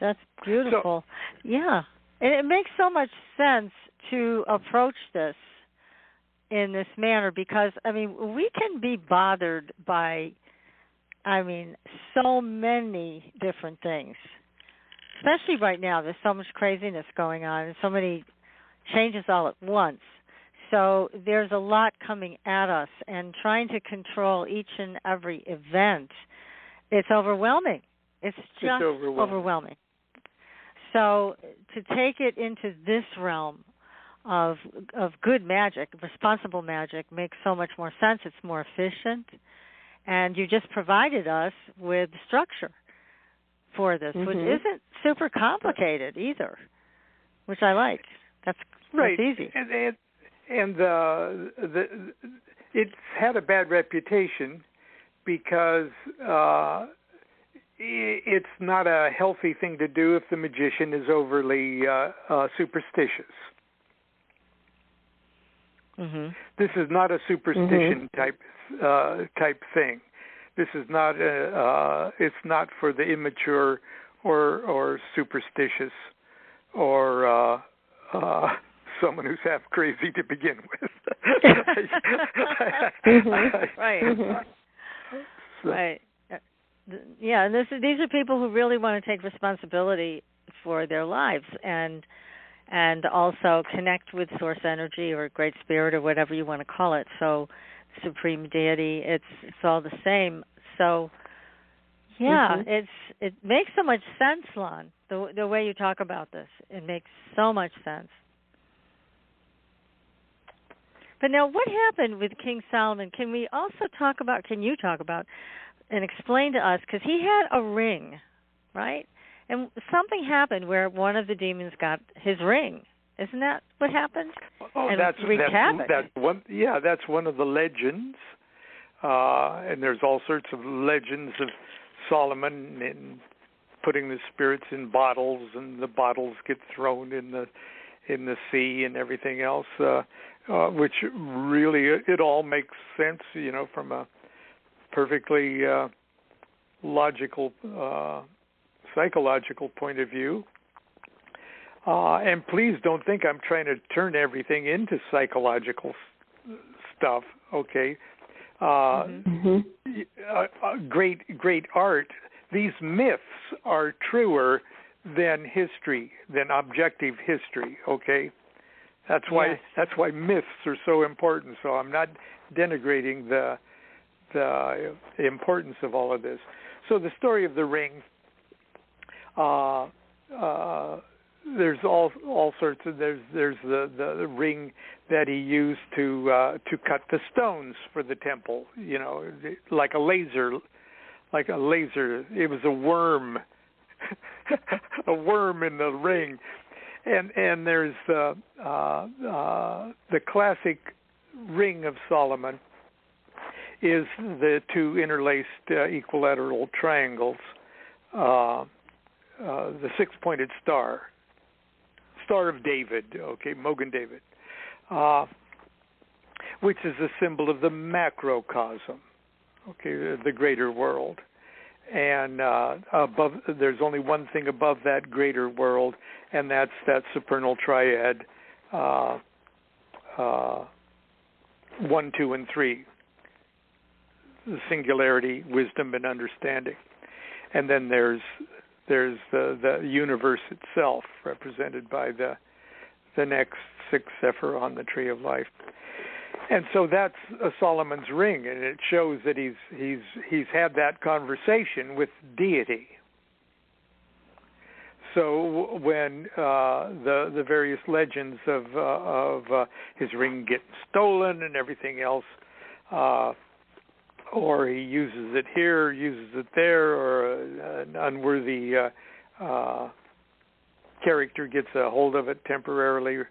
C: That's beautiful. Yeah. And it makes so much sense to approach this in this manner because, we can be bothered by, so many different things. Especially right now, there's so much craziness going on and so many changes all at once. So there's a lot coming at us, and trying to control each and every event, it's overwhelming. It's just overwhelming. So to take it into this realm of good magic, responsible magic, makes so much more sense. It's more efficient. And you just provided us with structure for this, which isn't super complicated either, which I like. That's easy.
E: And it's had a bad reputation because it's not a healthy thing to do if the magician is overly superstitious. This is not a superstition type thing. This is not it's not for the immature or superstitious or someone who's half crazy to begin with.
C: Right. Yeah, and these are people who really want to take responsibility for their lives and also connect with source energy or great spirit or whatever you want to call it. So supreme deity, it's all the same. So it makes so much sense, Lon, the way you talk about this. It makes so much sense. But now, what happened with King Solomon? Can you talk about and explain to us, because he had a ring, right? And something happened where one of the demons got his ring. Isn't that what happened?
E: Oh,
C: and
E: that's one. Yeah, that's one of the legends. And there's all sorts of legends of Solomon and putting the spirits in bottles, and the bottles get thrown in the sea and everything else. Which really, it all makes sense, from a perfectly logical, psychological point of view. And please don't think I'm trying to turn everything into psychological stuff, okay? Great art. These myths are truer than history, than objective history, okay? That's why myths are so important. So I'm not denigrating the importance of all of this. So the story of the ring, there's all sorts of there's the ring that he used to cut the stones for the temple. Like a laser. It was a worm, a worm in the ring. And there's the classic ring of Solomon is the two interlaced equilateral triangles six-pointed star, Star of David, okay, Mogan David, which is a symbol of the macrocosm, okay, the greater world. And above, there's only one thing above that greater world, and that's that supernal triad, 1, 2, and 3, the singularity, wisdom, and understanding. And then there's the universe itself, represented by the next 6 Sephir on the Tree of Life. And so that's a Solomon's ring, and it shows that he's had that conversation with deity. So when the various legends of his ring getting stolen and everything else, or he uses it here, uses it there, or an unworthy character gets a hold of it temporarily, or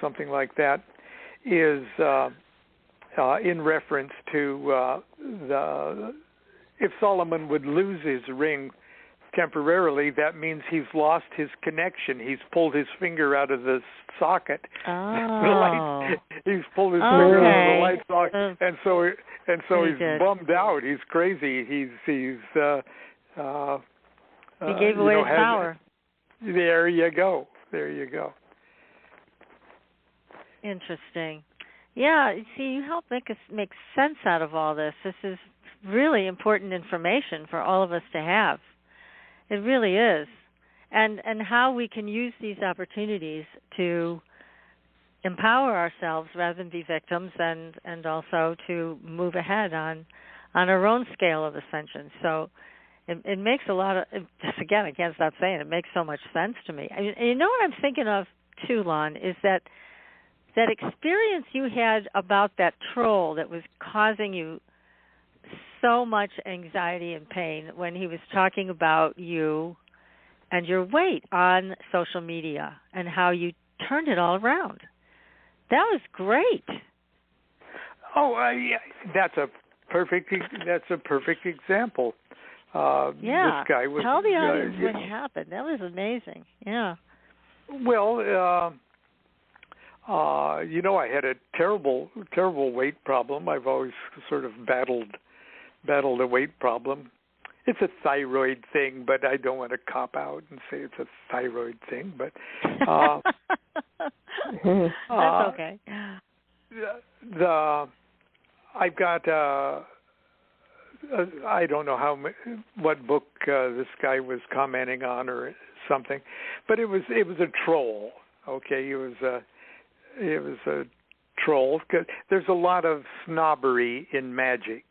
E: something like that, is in reference to if Solomon would lose his ring temporarily, that means he's lost his connection. He's pulled his finger out of the socket.
C: Oh.
E: He's pulled his finger out of the light socket, and so he's
C: did.
E: bummed out. He's crazy. He
C: gave away his power.
E: There you go.
C: Interesting. Yeah, see, you help make sense out of all this. This is really important information for all of us to have. It really is. And how we can use these opportunities to empower ourselves rather than be victims, and also to move ahead on our own scale of ascension. So it makes a lot of, just again, I can't stop saying it makes so much sense to me. And you know what I'm thinking of too, Lon, is that experience you had about that troll that was causing you so much anxiety and pain when he was talking about you and your weight on social media and how you turned it all around. That was great.
E: Oh, yeah, that's a perfect example.
C: Yeah.
E: This guy was.
C: Tell the audience what happened. That was amazing. Yeah.
E: Well, I had a terrible weight problem. I've always sort of battled a weight problem. It's a thyroid thing, but I don't want to cop out and say it's a thyroid thing. But
C: that's okay.
E: I've got I don't know what book this guy was commenting on or something, but it was a troll. Okay, it was a troll. 'Cause there's a lot of snobbery in magic,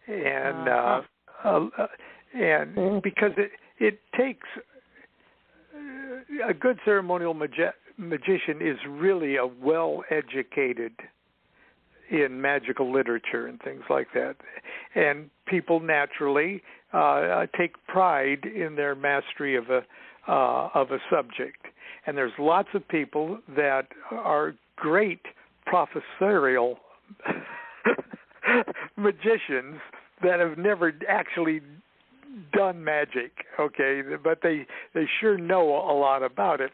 E: and because it takes a good ceremonial magician is really a well-educated in magical literature and things like that, and people naturally take pride in their mastery of a subject. And there's lots of people that are great professorial magicians that have never actually done magic, okay? But they sure know a lot about it,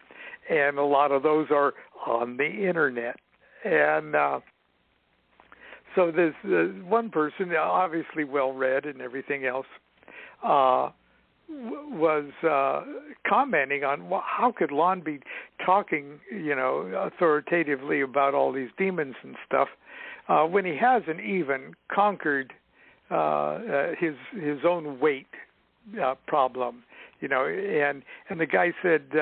E: and a lot of those are on the internet. And so there's one person, obviously well-read and everything else, was commenting on how could Lon be talking, authoritatively about all these demons and stuff when he hasn't even conquered his own weight problem, and the guy said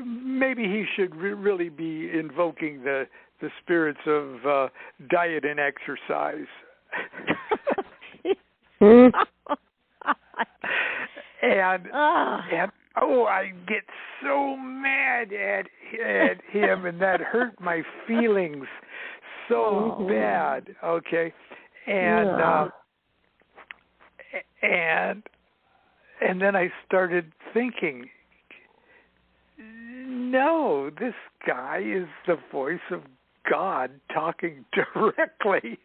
E: maybe he should really be invoking the spirits of diet and exercise. And I get so mad at him, and that hurt my feelings so bad. Okay, and then I started thinking, no, this guy is the voice of God talking directly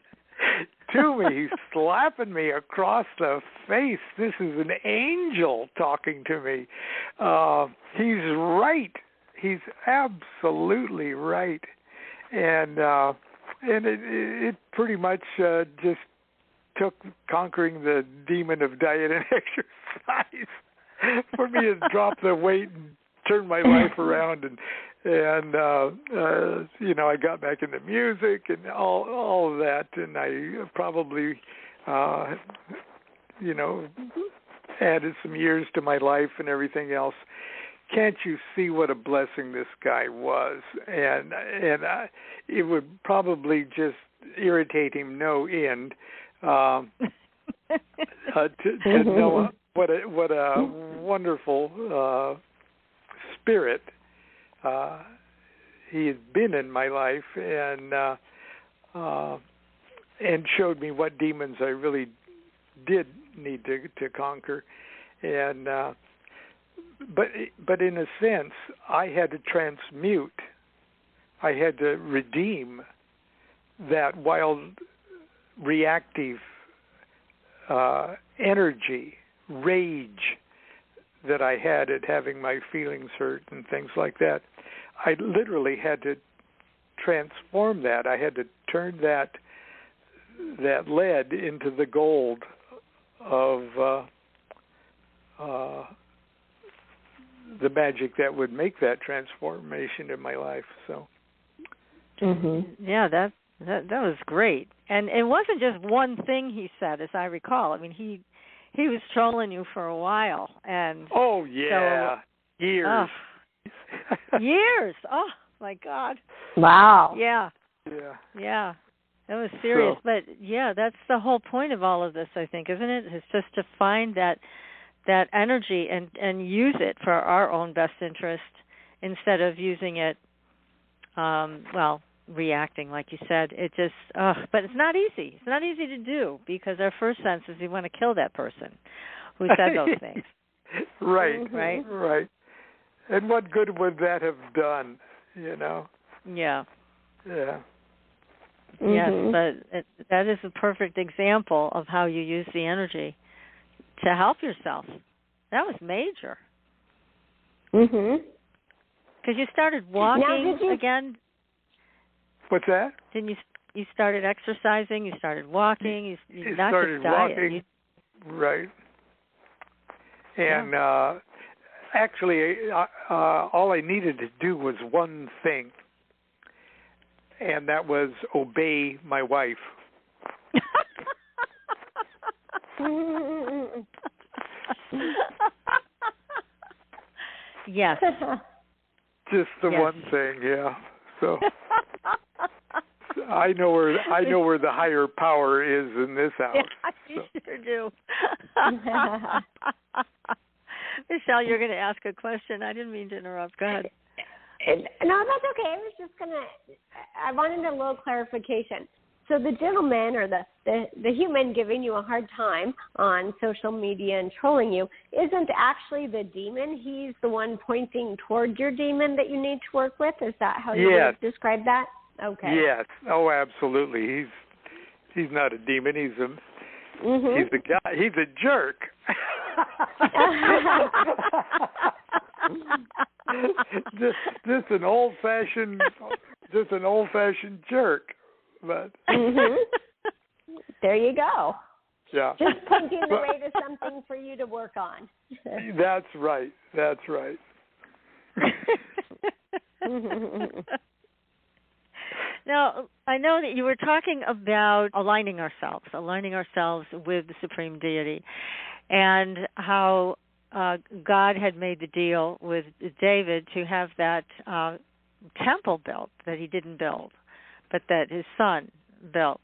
E: to me. He's slapping me across the face. This is an angel talking to me. He's right. He's absolutely right. And it pretty much just took conquering the demon of diet and exercise for me to drop the weight and turn my life around, and I got back into music and all of that, and I probably added some years to my life and everything else. Can't you see what a blessing this guy was? And it would probably just irritate him no end to know what a wonderful spirit he has been in my life, and showed me what demons I really did need to conquer, and but in a sense, I had to transmute, I had to redeem that wild, reactive energy, rage that I had at having my feelings hurt and things like that. I literally had to transform that. I had to turn that lead into the gold of the magic that would make that transformation in my life. So,
C: yeah, that was great. And it wasn't just one thing he said, as I recall. I mean, he was trolling you for a while, and
E: years.
C: Years. Oh my God.
D: Wow.
C: Yeah. That was serious, but that's the whole point of all of this, I think, isn't it? It's just to find that energy and use it for our own best interest instead of using it, reacting, like you said. It just, but it's not easy. It's not easy to do because our first sense is we want to kill that person who said those things.
E: Right. And what good would that have done, Yeah.
C: Yes, but that is a perfect example of how you use the energy to help yourself. That was major. Because you started walking again.
E: What's that?
C: Didn't you started exercising? You started walking. You not
E: started
C: just diet.
E: Walking. Right. And actually, all I needed to do was one thing, and that was obey my wife.
C: Yes.
E: Just the one thing, So I know where the higher power is in this house.
C: Yeah, you sure do. Michelle, you're going to ask a question. I didn't mean to interrupt. Go ahead.
D: No, that's okay. I wanted a little clarification. So the gentleman or the human giving you a hard time on social media and trolling you isn't actually the demon. He's the one pointing toward your demon that you need to work with. Is that how you would describe that? Okay.
E: Yes. Oh, absolutely. He's not a demon. He's a guy. He's a jerk. just an old-fashioned jerk. But
D: there you go.
E: Yeah.
D: Just pointing the way to something for you to work on.
E: That's right.
C: Now, I know that you were talking about aligning ourselves with the Supreme Deity, and how God had made the deal with David to have that temple built that he didn't build, but that his son built.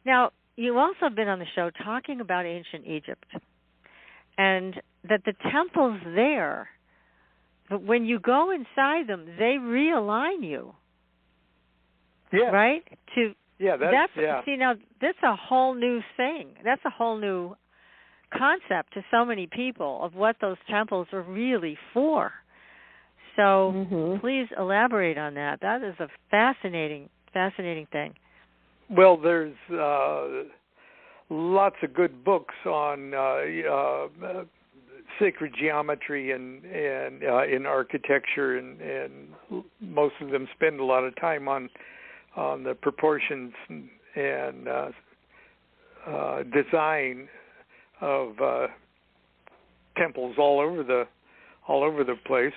C: Now, you've also been on the show talking about ancient Egypt, and that the temples there, when you go inside them, they realign you.
E: Yeah.
C: Right?
E: That's
C: see, now that's a whole new thing. That's a whole new concept to so many people of what those temples are really for. So please elaborate on that. That is a fascinating thing.
E: Well, there's lots of good books on sacred geometry and in architecture, and most of them spend a lot of time on the proportions and design of temples all over the place,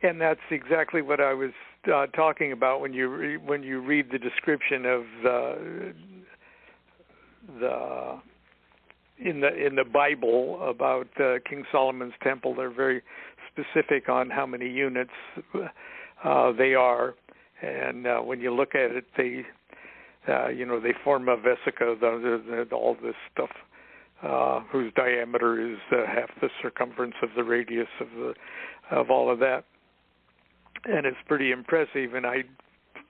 E: and that's exactly what I was talking about when you read the description of in the Bible about King Solomon's temple. They're very specific on how many units they are, and when you look at it, they form a vesica, all this stuff, whose diameter is half the circumference of the radius of all of that, and it's pretty impressive. And I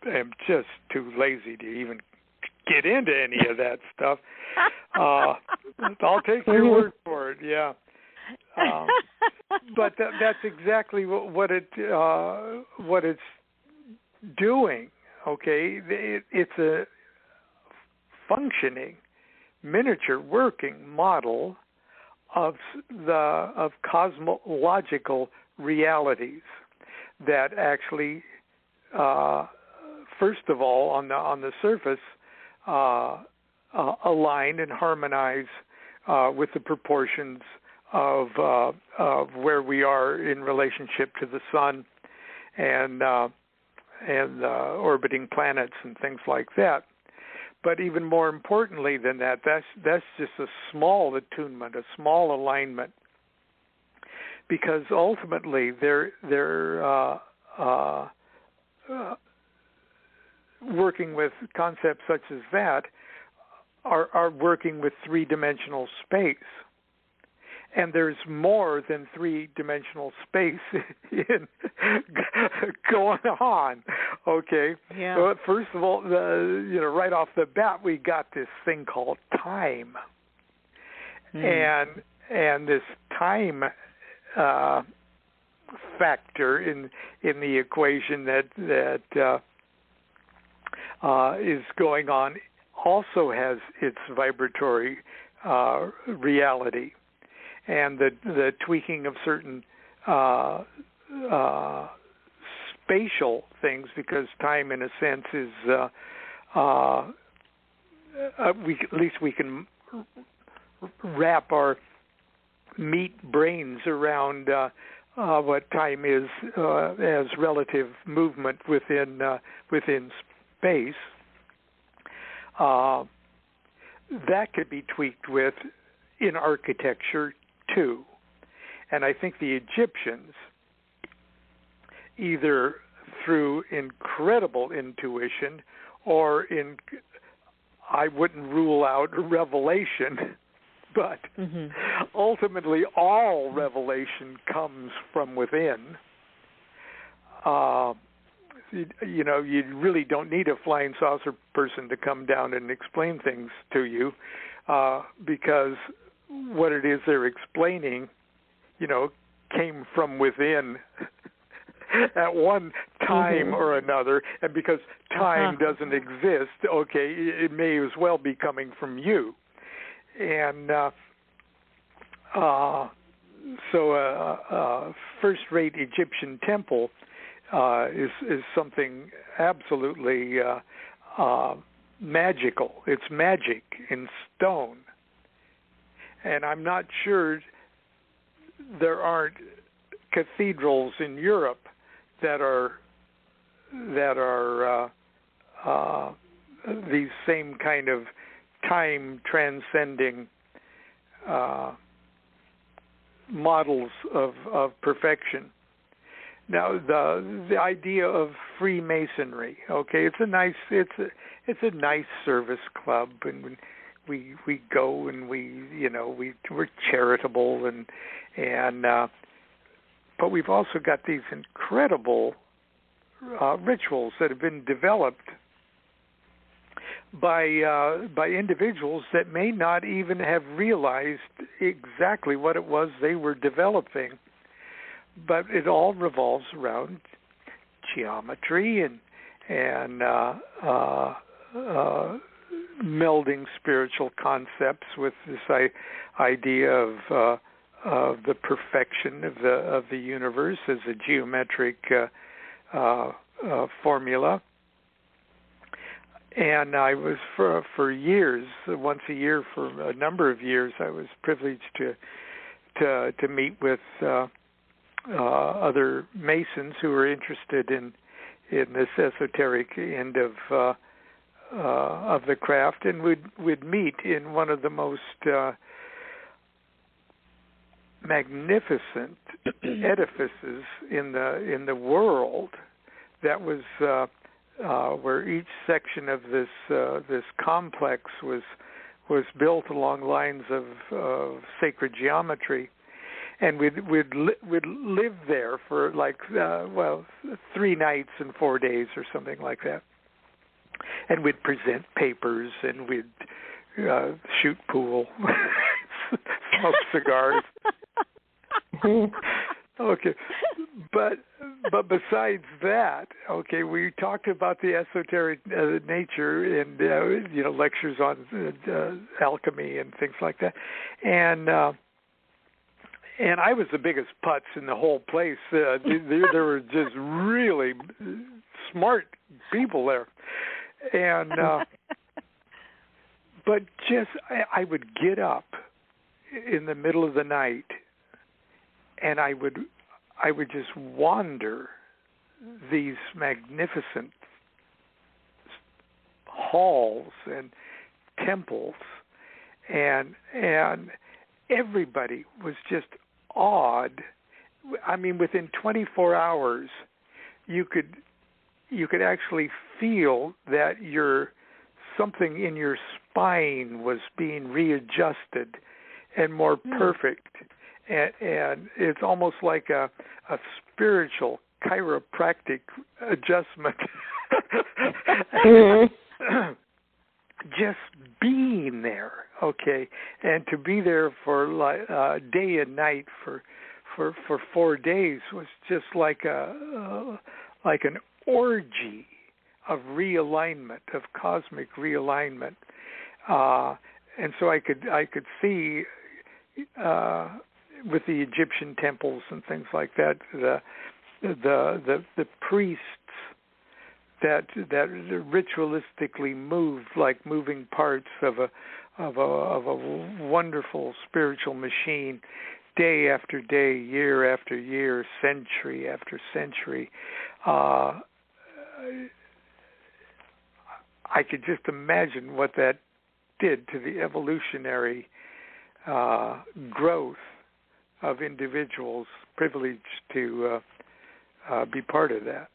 E: am just too lazy to even get into any of that stuff. I'll take your word for it. Yeah. But that's exactly what it's doing. Okay, it's a functioning miniature working model of cosmological realities that actually, first of all, on the surface, align and harmonize with the proportions of where we are in relationship to the sun and orbiting planets and things like that. But even more importantly than that, that's just a small attunement, a small alignment, because ultimately they're working with concepts such as that are working with three-dimensional space. And there's more than three-dimensional space in going on. Okay.
C: Yeah.
E: Well, first of all, right off the bat, we got this thing called time, and this time factor in the equation that is going on also has its vibratory reality. And the tweaking of certain spatial things, because time, in a sense, is at least we can wrap our meat brains around what time is as relative movement within space. That could be tweaked with in architecture too. And I think the Egyptians, either through incredible intuition or I wouldn't rule out revelation, but ultimately all revelation comes from within. You really don't need a flying saucer person to come down and explain things to you, because what it is they're explaining, came from within at one time or another, and because time doesn't exist, okay, it may as well be coming from you. And so a first-rate Egyptian temple is something absolutely magical. It's magic in stone. And I'm not sure there aren't cathedrals in Europe that are these same kind of time transcending models of perfection. Now the idea of Freemasonry, okay, it's a nice service club, and we go and we're charitable and but we've also got these incredible rituals that have been developed by individuals that may not even have realized exactly what it was they were developing, but it all revolves around geometry and melding spiritual concepts with this idea of the perfection of the universe as a geometric formula. And I was for years, once a year for a number of years, I was privileged to meet with other Masons who were interested in this esoteric end of the craft, and would meet in one of the most magnificent edifices in the world. That was where each section of this complex was built along lines of sacred geometry, and we'd live there for 3 nights and 4 days or something like that, and we'd present papers and we'd shoot pool, smoke cigars. Okay, but besides that, okay, we talked about the esoteric nature and lectures on alchemy and things like that, and I was the biggest putz in the whole place. There were just really smart people there, and but just I would get up in the middle of the night, and I would just wander these magnificent halls and temples, and everybody was just awed. I mean, within 24 hours, you could actually feel that something in your spine was being readjusted and more perfect. And it's almost like a spiritual chiropractic adjustment. Just being there, okay, and to be there for day and night for 4 days was just like an orgy of realignment, of cosmic realignment, and so I could see with the Egyptian temples and things like that, the priests that ritualistically moved like moving parts of a wonderful spiritual machine, day after day, year after year, century after century. I could just imagine what that did to the evolutionary growth of individuals privileged to be part of that.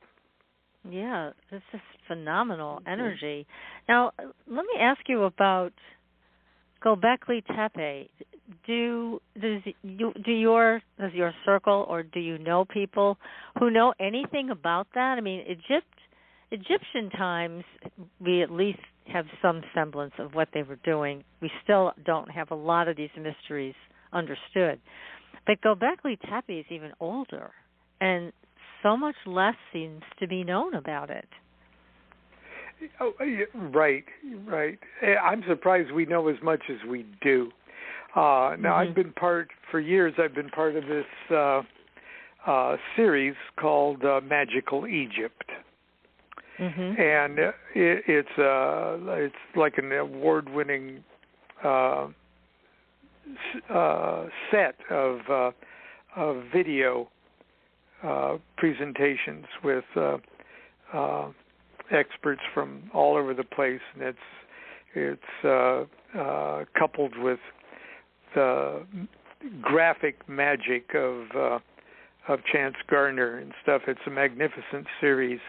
C: Yeah, it's just phenomenal energy. Now, let me ask you about Göbekli Tepe. Does your circle, or do you know people who know anything about that? I mean, Egyptian times, we at least have some semblance of what they were doing. We still don't have a lot of these mysteries understood. But Göbekli Tepe is even older, and so much less seems to be known about it.
E: Oh, right. I'm surprised we know as much as we do. Now, I've been part of this series called Magical Egypt. And it's like an award-winning set of video presentations with experts from all over the place, and it's coupled with the graphic magic of Chance Gardner and stuff. It's a magnificent series,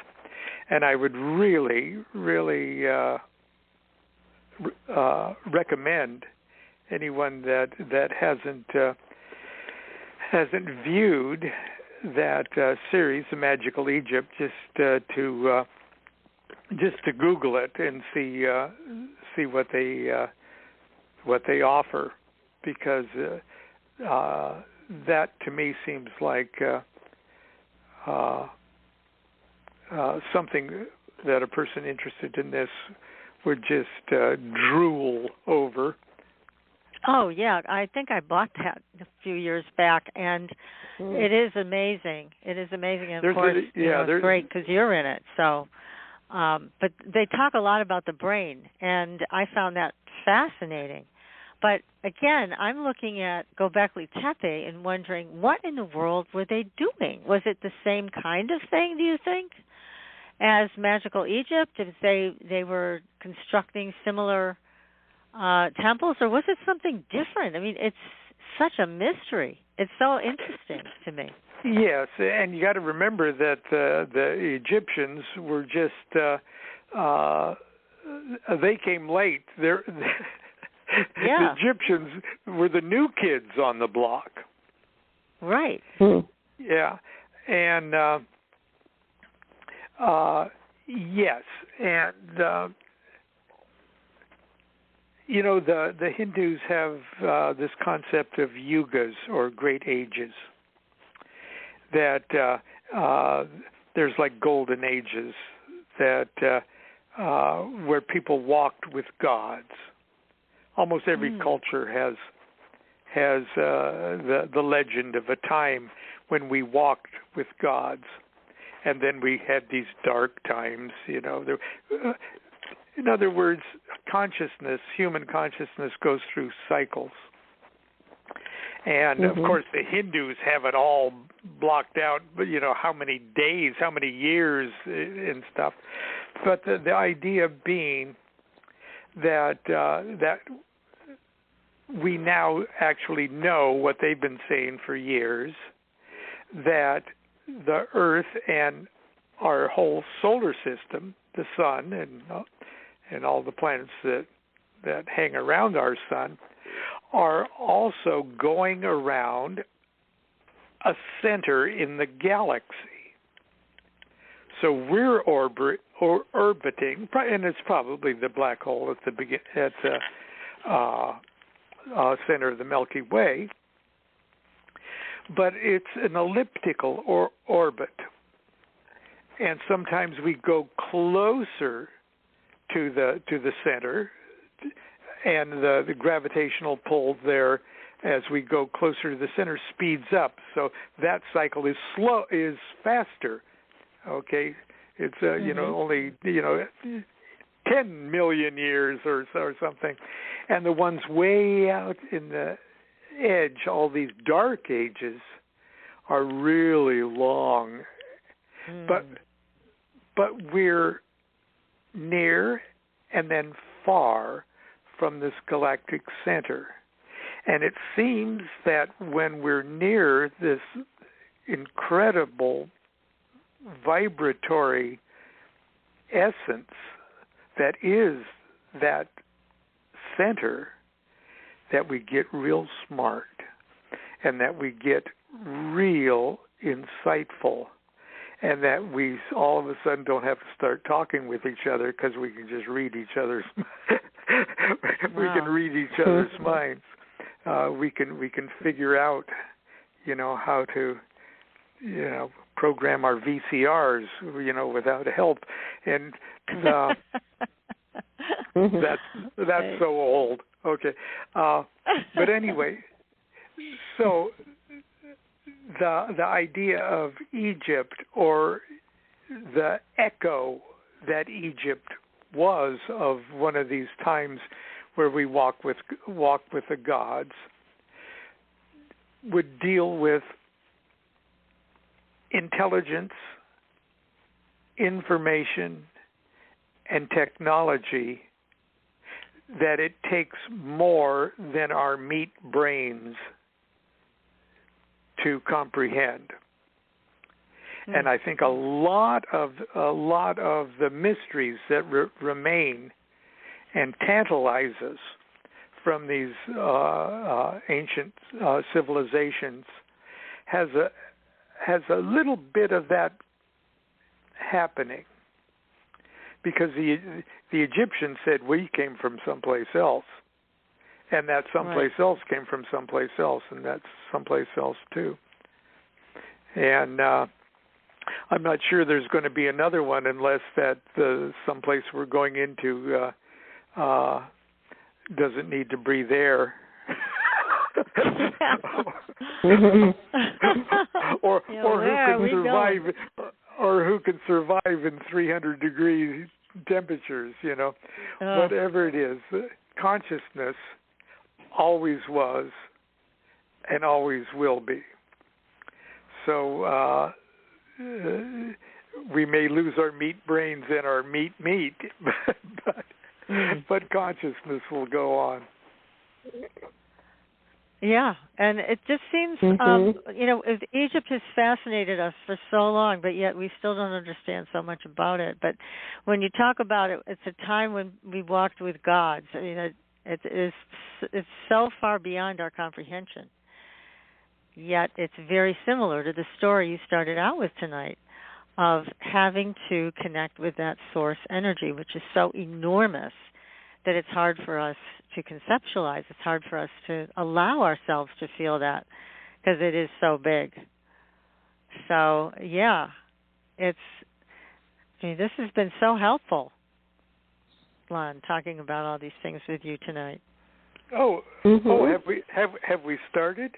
E: and I would really recommend anyone that hasn't viewed that series, The Magical Egypt, just to Google it and see what they offer, because that to me seems like something that a person interested in this would just drool over.
C: Oh yeah, I think I bought that a few years back, and it is amazing. It is amazing, and of course, it's great because you're in it. So, but they talk a lot about the brain, and I found that fascinating. But again, I'm looking at Göbekli Tepe and wondering, what in the world were they doing? Was it the same kind of thing, do you think, as Magical Egypt? If they were constructing similar temples, or was it something different? I mean, it's such a mystery. It's so interesting to me.
E: Yes, and you got to remember that the Egyptians were just they came late. The Egyptians were the new kids on the block.
C: Right.
E: Yeah, and yes, and you know, the Hindus have this concept of yugas, or great ages, that there's like golden ages that where people walked with gods. Almost every culture has the legend of a time when we walked with gods, and then we had these dark times. You know, in other words, human consciousness goes through cycles. And, of course, the Hindus have it all blocked out, but, you know, how many days, how many years and stuff. But the idea being that that we now actually know what they've been saying for years, that the Earth and our whole solar system, the sun and all the planets that hang around our sun, are also going around a center in the galaxy. So we're orbiting, and it's probably the black hole at the center of the Milky Way, but it's an elliptical orbit, and sometimes we go closer to the center, and the gravitational pull there as we go closer to the center speeds up. So that cycle is faster. Okay, it's only 10 million years or something, and the ones way out in the edge, all these dark ages, are really long. But we're near and then far from this galactic center. And it seems that when we're near this incredible vibratory essence that is that center, that we get real smart and that we get real insightful, and that we all of a sudden don't have to start talking with each other because we can just read each other's we can read each other's minds. We can figure out, how to, program our VCRs, without help, and that's so old. Okay, but anyway, so the idea of Egypt, or the echo that Egypt was of one of these times where we walk with the gods, would deal with intelligence, information, and technology, that it takes more than our meat brains to comprehend. And I think a lot of the mysteries that remain and tantalize us from these ancient civilizations has a little bit of that happening, because the Egyptians said we came from someplace else, and that someplace else came from someplace else, and that's someplace else too. And I'm not sure there's going to be another one unless that someplace we're going into doesn't need to breathe air. or who can survive in 300 degree temperatures, whatever it is. Consciousness always was and always will be. So we may lose our meat brains and our meat, but consciousness will go on.
C: Yeah, and it just seems, Egypt has fascinated us for so long, but yet we still don't understand so much about it. But when you talk about it, it's a time when we walked with gods. I mean, it's so far beyond our comprehension. Yet it's very similar to the story you started out with tonight of having to connect with that source energy, which is so enormous that it's hard for us to conceptualize. It's hard for us to allow ourselves to feel that because it is so big. So, yeah, this has been so helpful, Lon, talking about all these things with you tonight.
E: Have we started?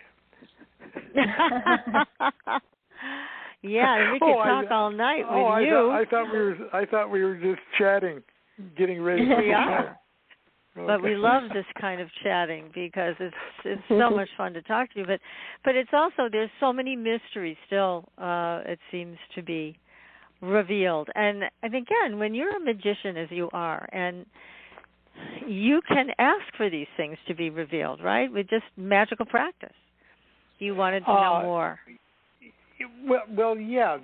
C: Yeah, and we could talk all night with you.
E: I thought we were just chatting, getting ready.
C: We are. Okay. But we love this kind of chatting because it's so much fun to talk to you. But it's also, there's so many mysteries still, it seems to be revealed. And again, when you're a magician as you are, and you can ask for these things to be revealed, right? With just magical practice. You wanted to know more.
E: Well, yeah.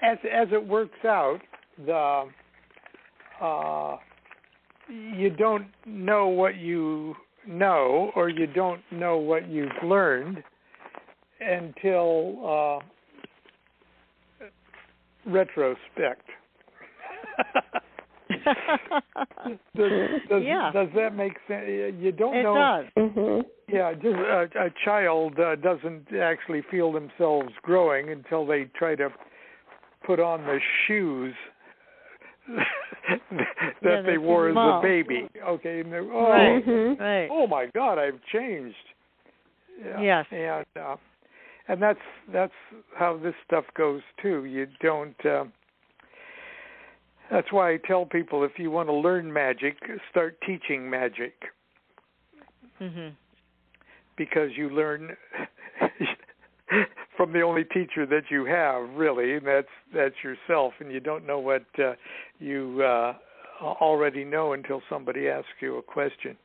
E: As it works out, you don't know what you know, or you don't know what you've learned until retrospect. Does that make sense? You don't know.
C: It does. Mm-hmm.
E: Yeah, just a child doesn't actually feel themselves growing until they try to put on the shoes that they wore as a baby. Okay, and
C: right.
E: Oh my God, I've changed. Yeah.
C: Yes.
E: And that's how this stuff goes too. You don't. That's why I tell people, if you want to learn magic, start teaching magic.
C: Mm-hmm.
E: Because you learn from the only teacher that you have, really, and that's yourself, and you don't know what you already know until somebody asks you a question.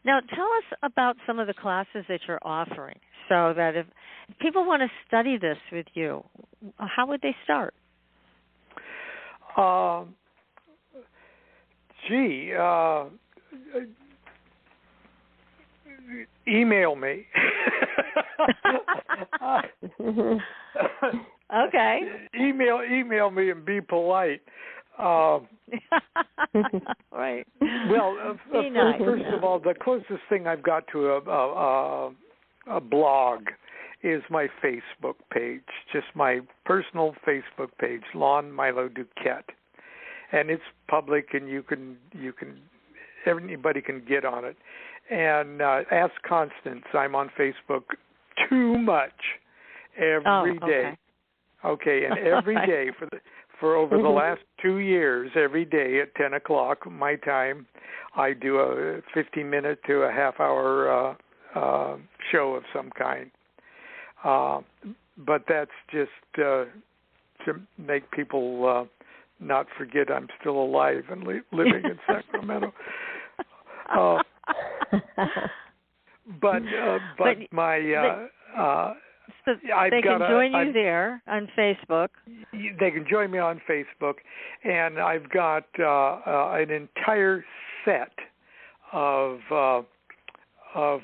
C: Now, tell us about some of the classes that you're offering, so that if people want to study this with you, how would they start?
E: Email me.
C: Okay.
E: Email me and be polite.
C: Right.
E: Well, first of all, the closest thing I've got to a blog is my Facebook page, just my personal Facebook page, Lon Milo DuQuette, and it's public, and anybody can get on it. And Ask Constance, I'm on Facebook too much every day. Okay, and every day for over the last 2 years, every day at 10 o'clock my time, I do a 15-minute to a half-hour show of some kind. But that's just to make people not forget I'm still alive and living in Sacramento. But my
C: so they can join you there on Facebook.
E: They can join me on Facebook, and I've got an entire set of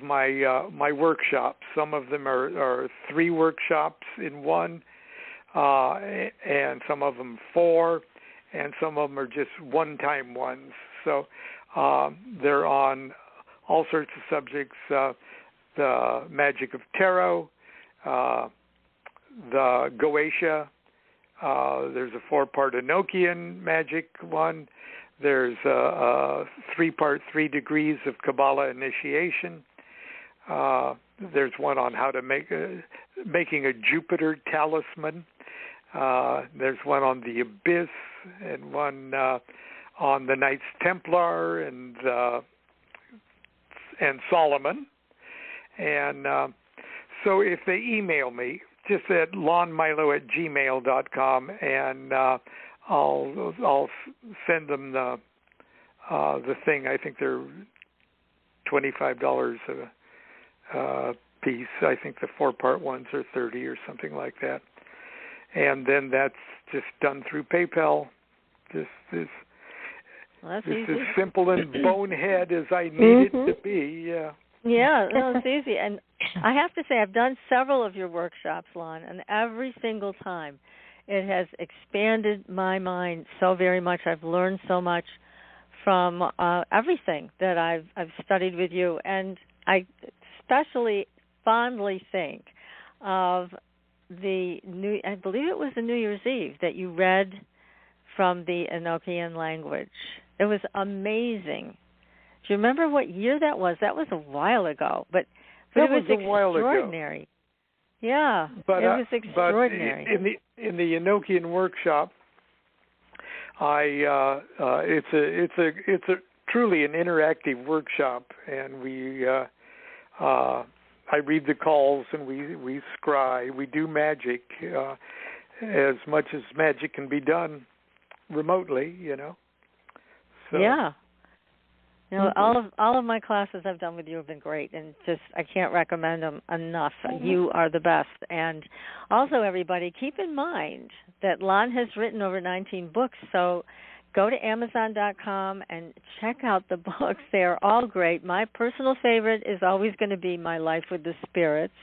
E: my workshops. Some of them are 3 workshops in one, and some of them 4, and some of them are just one-time ones. So they're on all sorts of subjects, the magic of tarot, the Goetia, There's a 4-part Enochian magic one. There's a 3-part 3 degrees of Kabbalah initiation. There's one on how to making a Jupiter talisman. There's one on the Abyss, and one on the Knights Templar and Solomon. And so if they email me, just at lonmilo@gmail.com, and I'll send them the thing. I think they're $25 a piece. I think the 4-part ones are $30 or something like that. And then that's just done through PayPal. This is as simple and bonehead as I need it to be. Yeah.
C: Yeah, no, it's easy. And I have to say, I've done several of your workshops, Lon, and every single time it has expanded my mind so very much. I've learned so much from everything that I've studied with you. And I especially fondly think of I believe it was the New Year's Eve that you read from the Enochian language. It was amazing. Do you remember what year that was? That was a while ago, but it was extraordinary. Yeah,
E: but,
C: it was extraordinary.
E: But in the Enochian workshop, it's a truly an interactive workshop, and I read the calls, and we scry. We do magic as much as magic can be done remotely, So.
C: Yeah. All of my classes I've done with you have been great, and just I can't recommend them enough. You are the best. And also, everybody, keep in mind that Lon has written over 19 books, so go to Amazon.com and check out the books. They are all great. My personal favorite is always going to be My Life with the Spirits.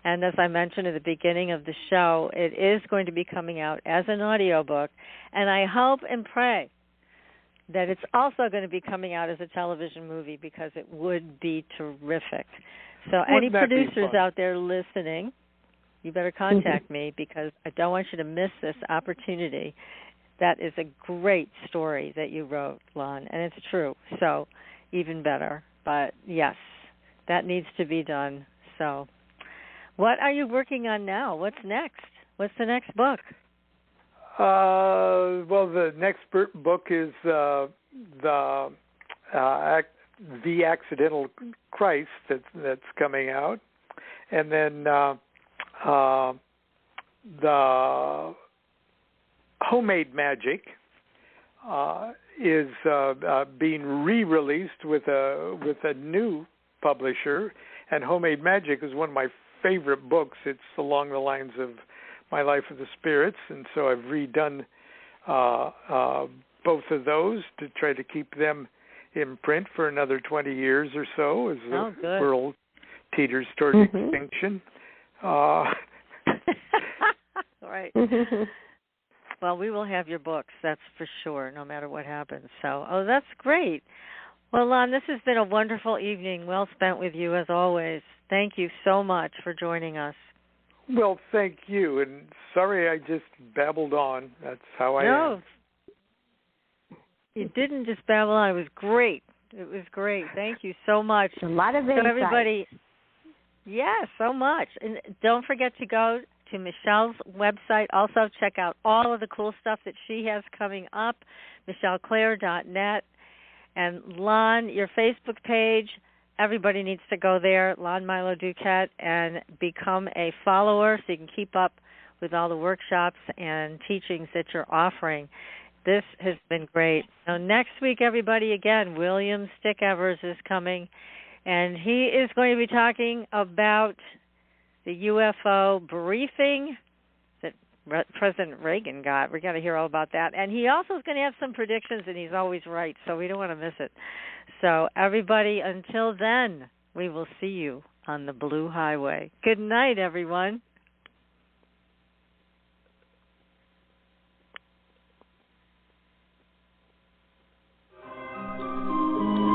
C: And as I mentioned at the beginning of the show, it is going to be coming out as an audiobook, and I hope and pray that it's also going to be coming out as a television movie, because it would be terrific. So any producers out there listening, you better contact me, because I don't want you to miss this opportunity. That is a great story that you wrote, Lon, and it's true, so even better. But yes, that needs to be done. So what are you working on now? What's next? What's the next book?
E: Well, the next book is the Accidental Christ that's coming out, and then the Homemade Magic is being re-released with a new publisher, and Homemade Magic is one of my favorite books. It's along the lines of My Life with the Spirits, and so I've redone both of those to try to keep them in print for another 20 years or so as the world teeters toward extinction.
C: Right. Well, we will have your books, that's for sure, no matter what happens. So, that's great. Well, Lon, this has been a wonderful evening, well spent with you as always. Thank you so much for joining us.
E: Well, thank you, and sorry I just babbled on. That's how I am.
C: You didn't just babble on. It was great. It was great. Thank you so much.
D: A lot of insight.
C: So everybody, so much. And don't forget to go to Michelle's website. Also, check out all of the cool stuff that she has coming up, michelleclaire.net. And Lon, your Facebook page, everybody needs to go there, Lon Milo DuQuette, and become a follower so you can keep up with all the workshops and teachings that you're offering. This has been great. So next week, everybody, again, William Stick-Evers is coming, and he is going to be talking about the UFO briefing that President Reagan got. We've got to hear all about that. And he also is going to have some predictions, and he's always right, so we don't want to miss it. So everybody, until then, we will see you on the Blue Highway. Good night, everyone.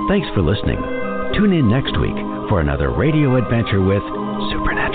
B: Thanks for listening. Tune in next week for another radio adventure with Supernatural.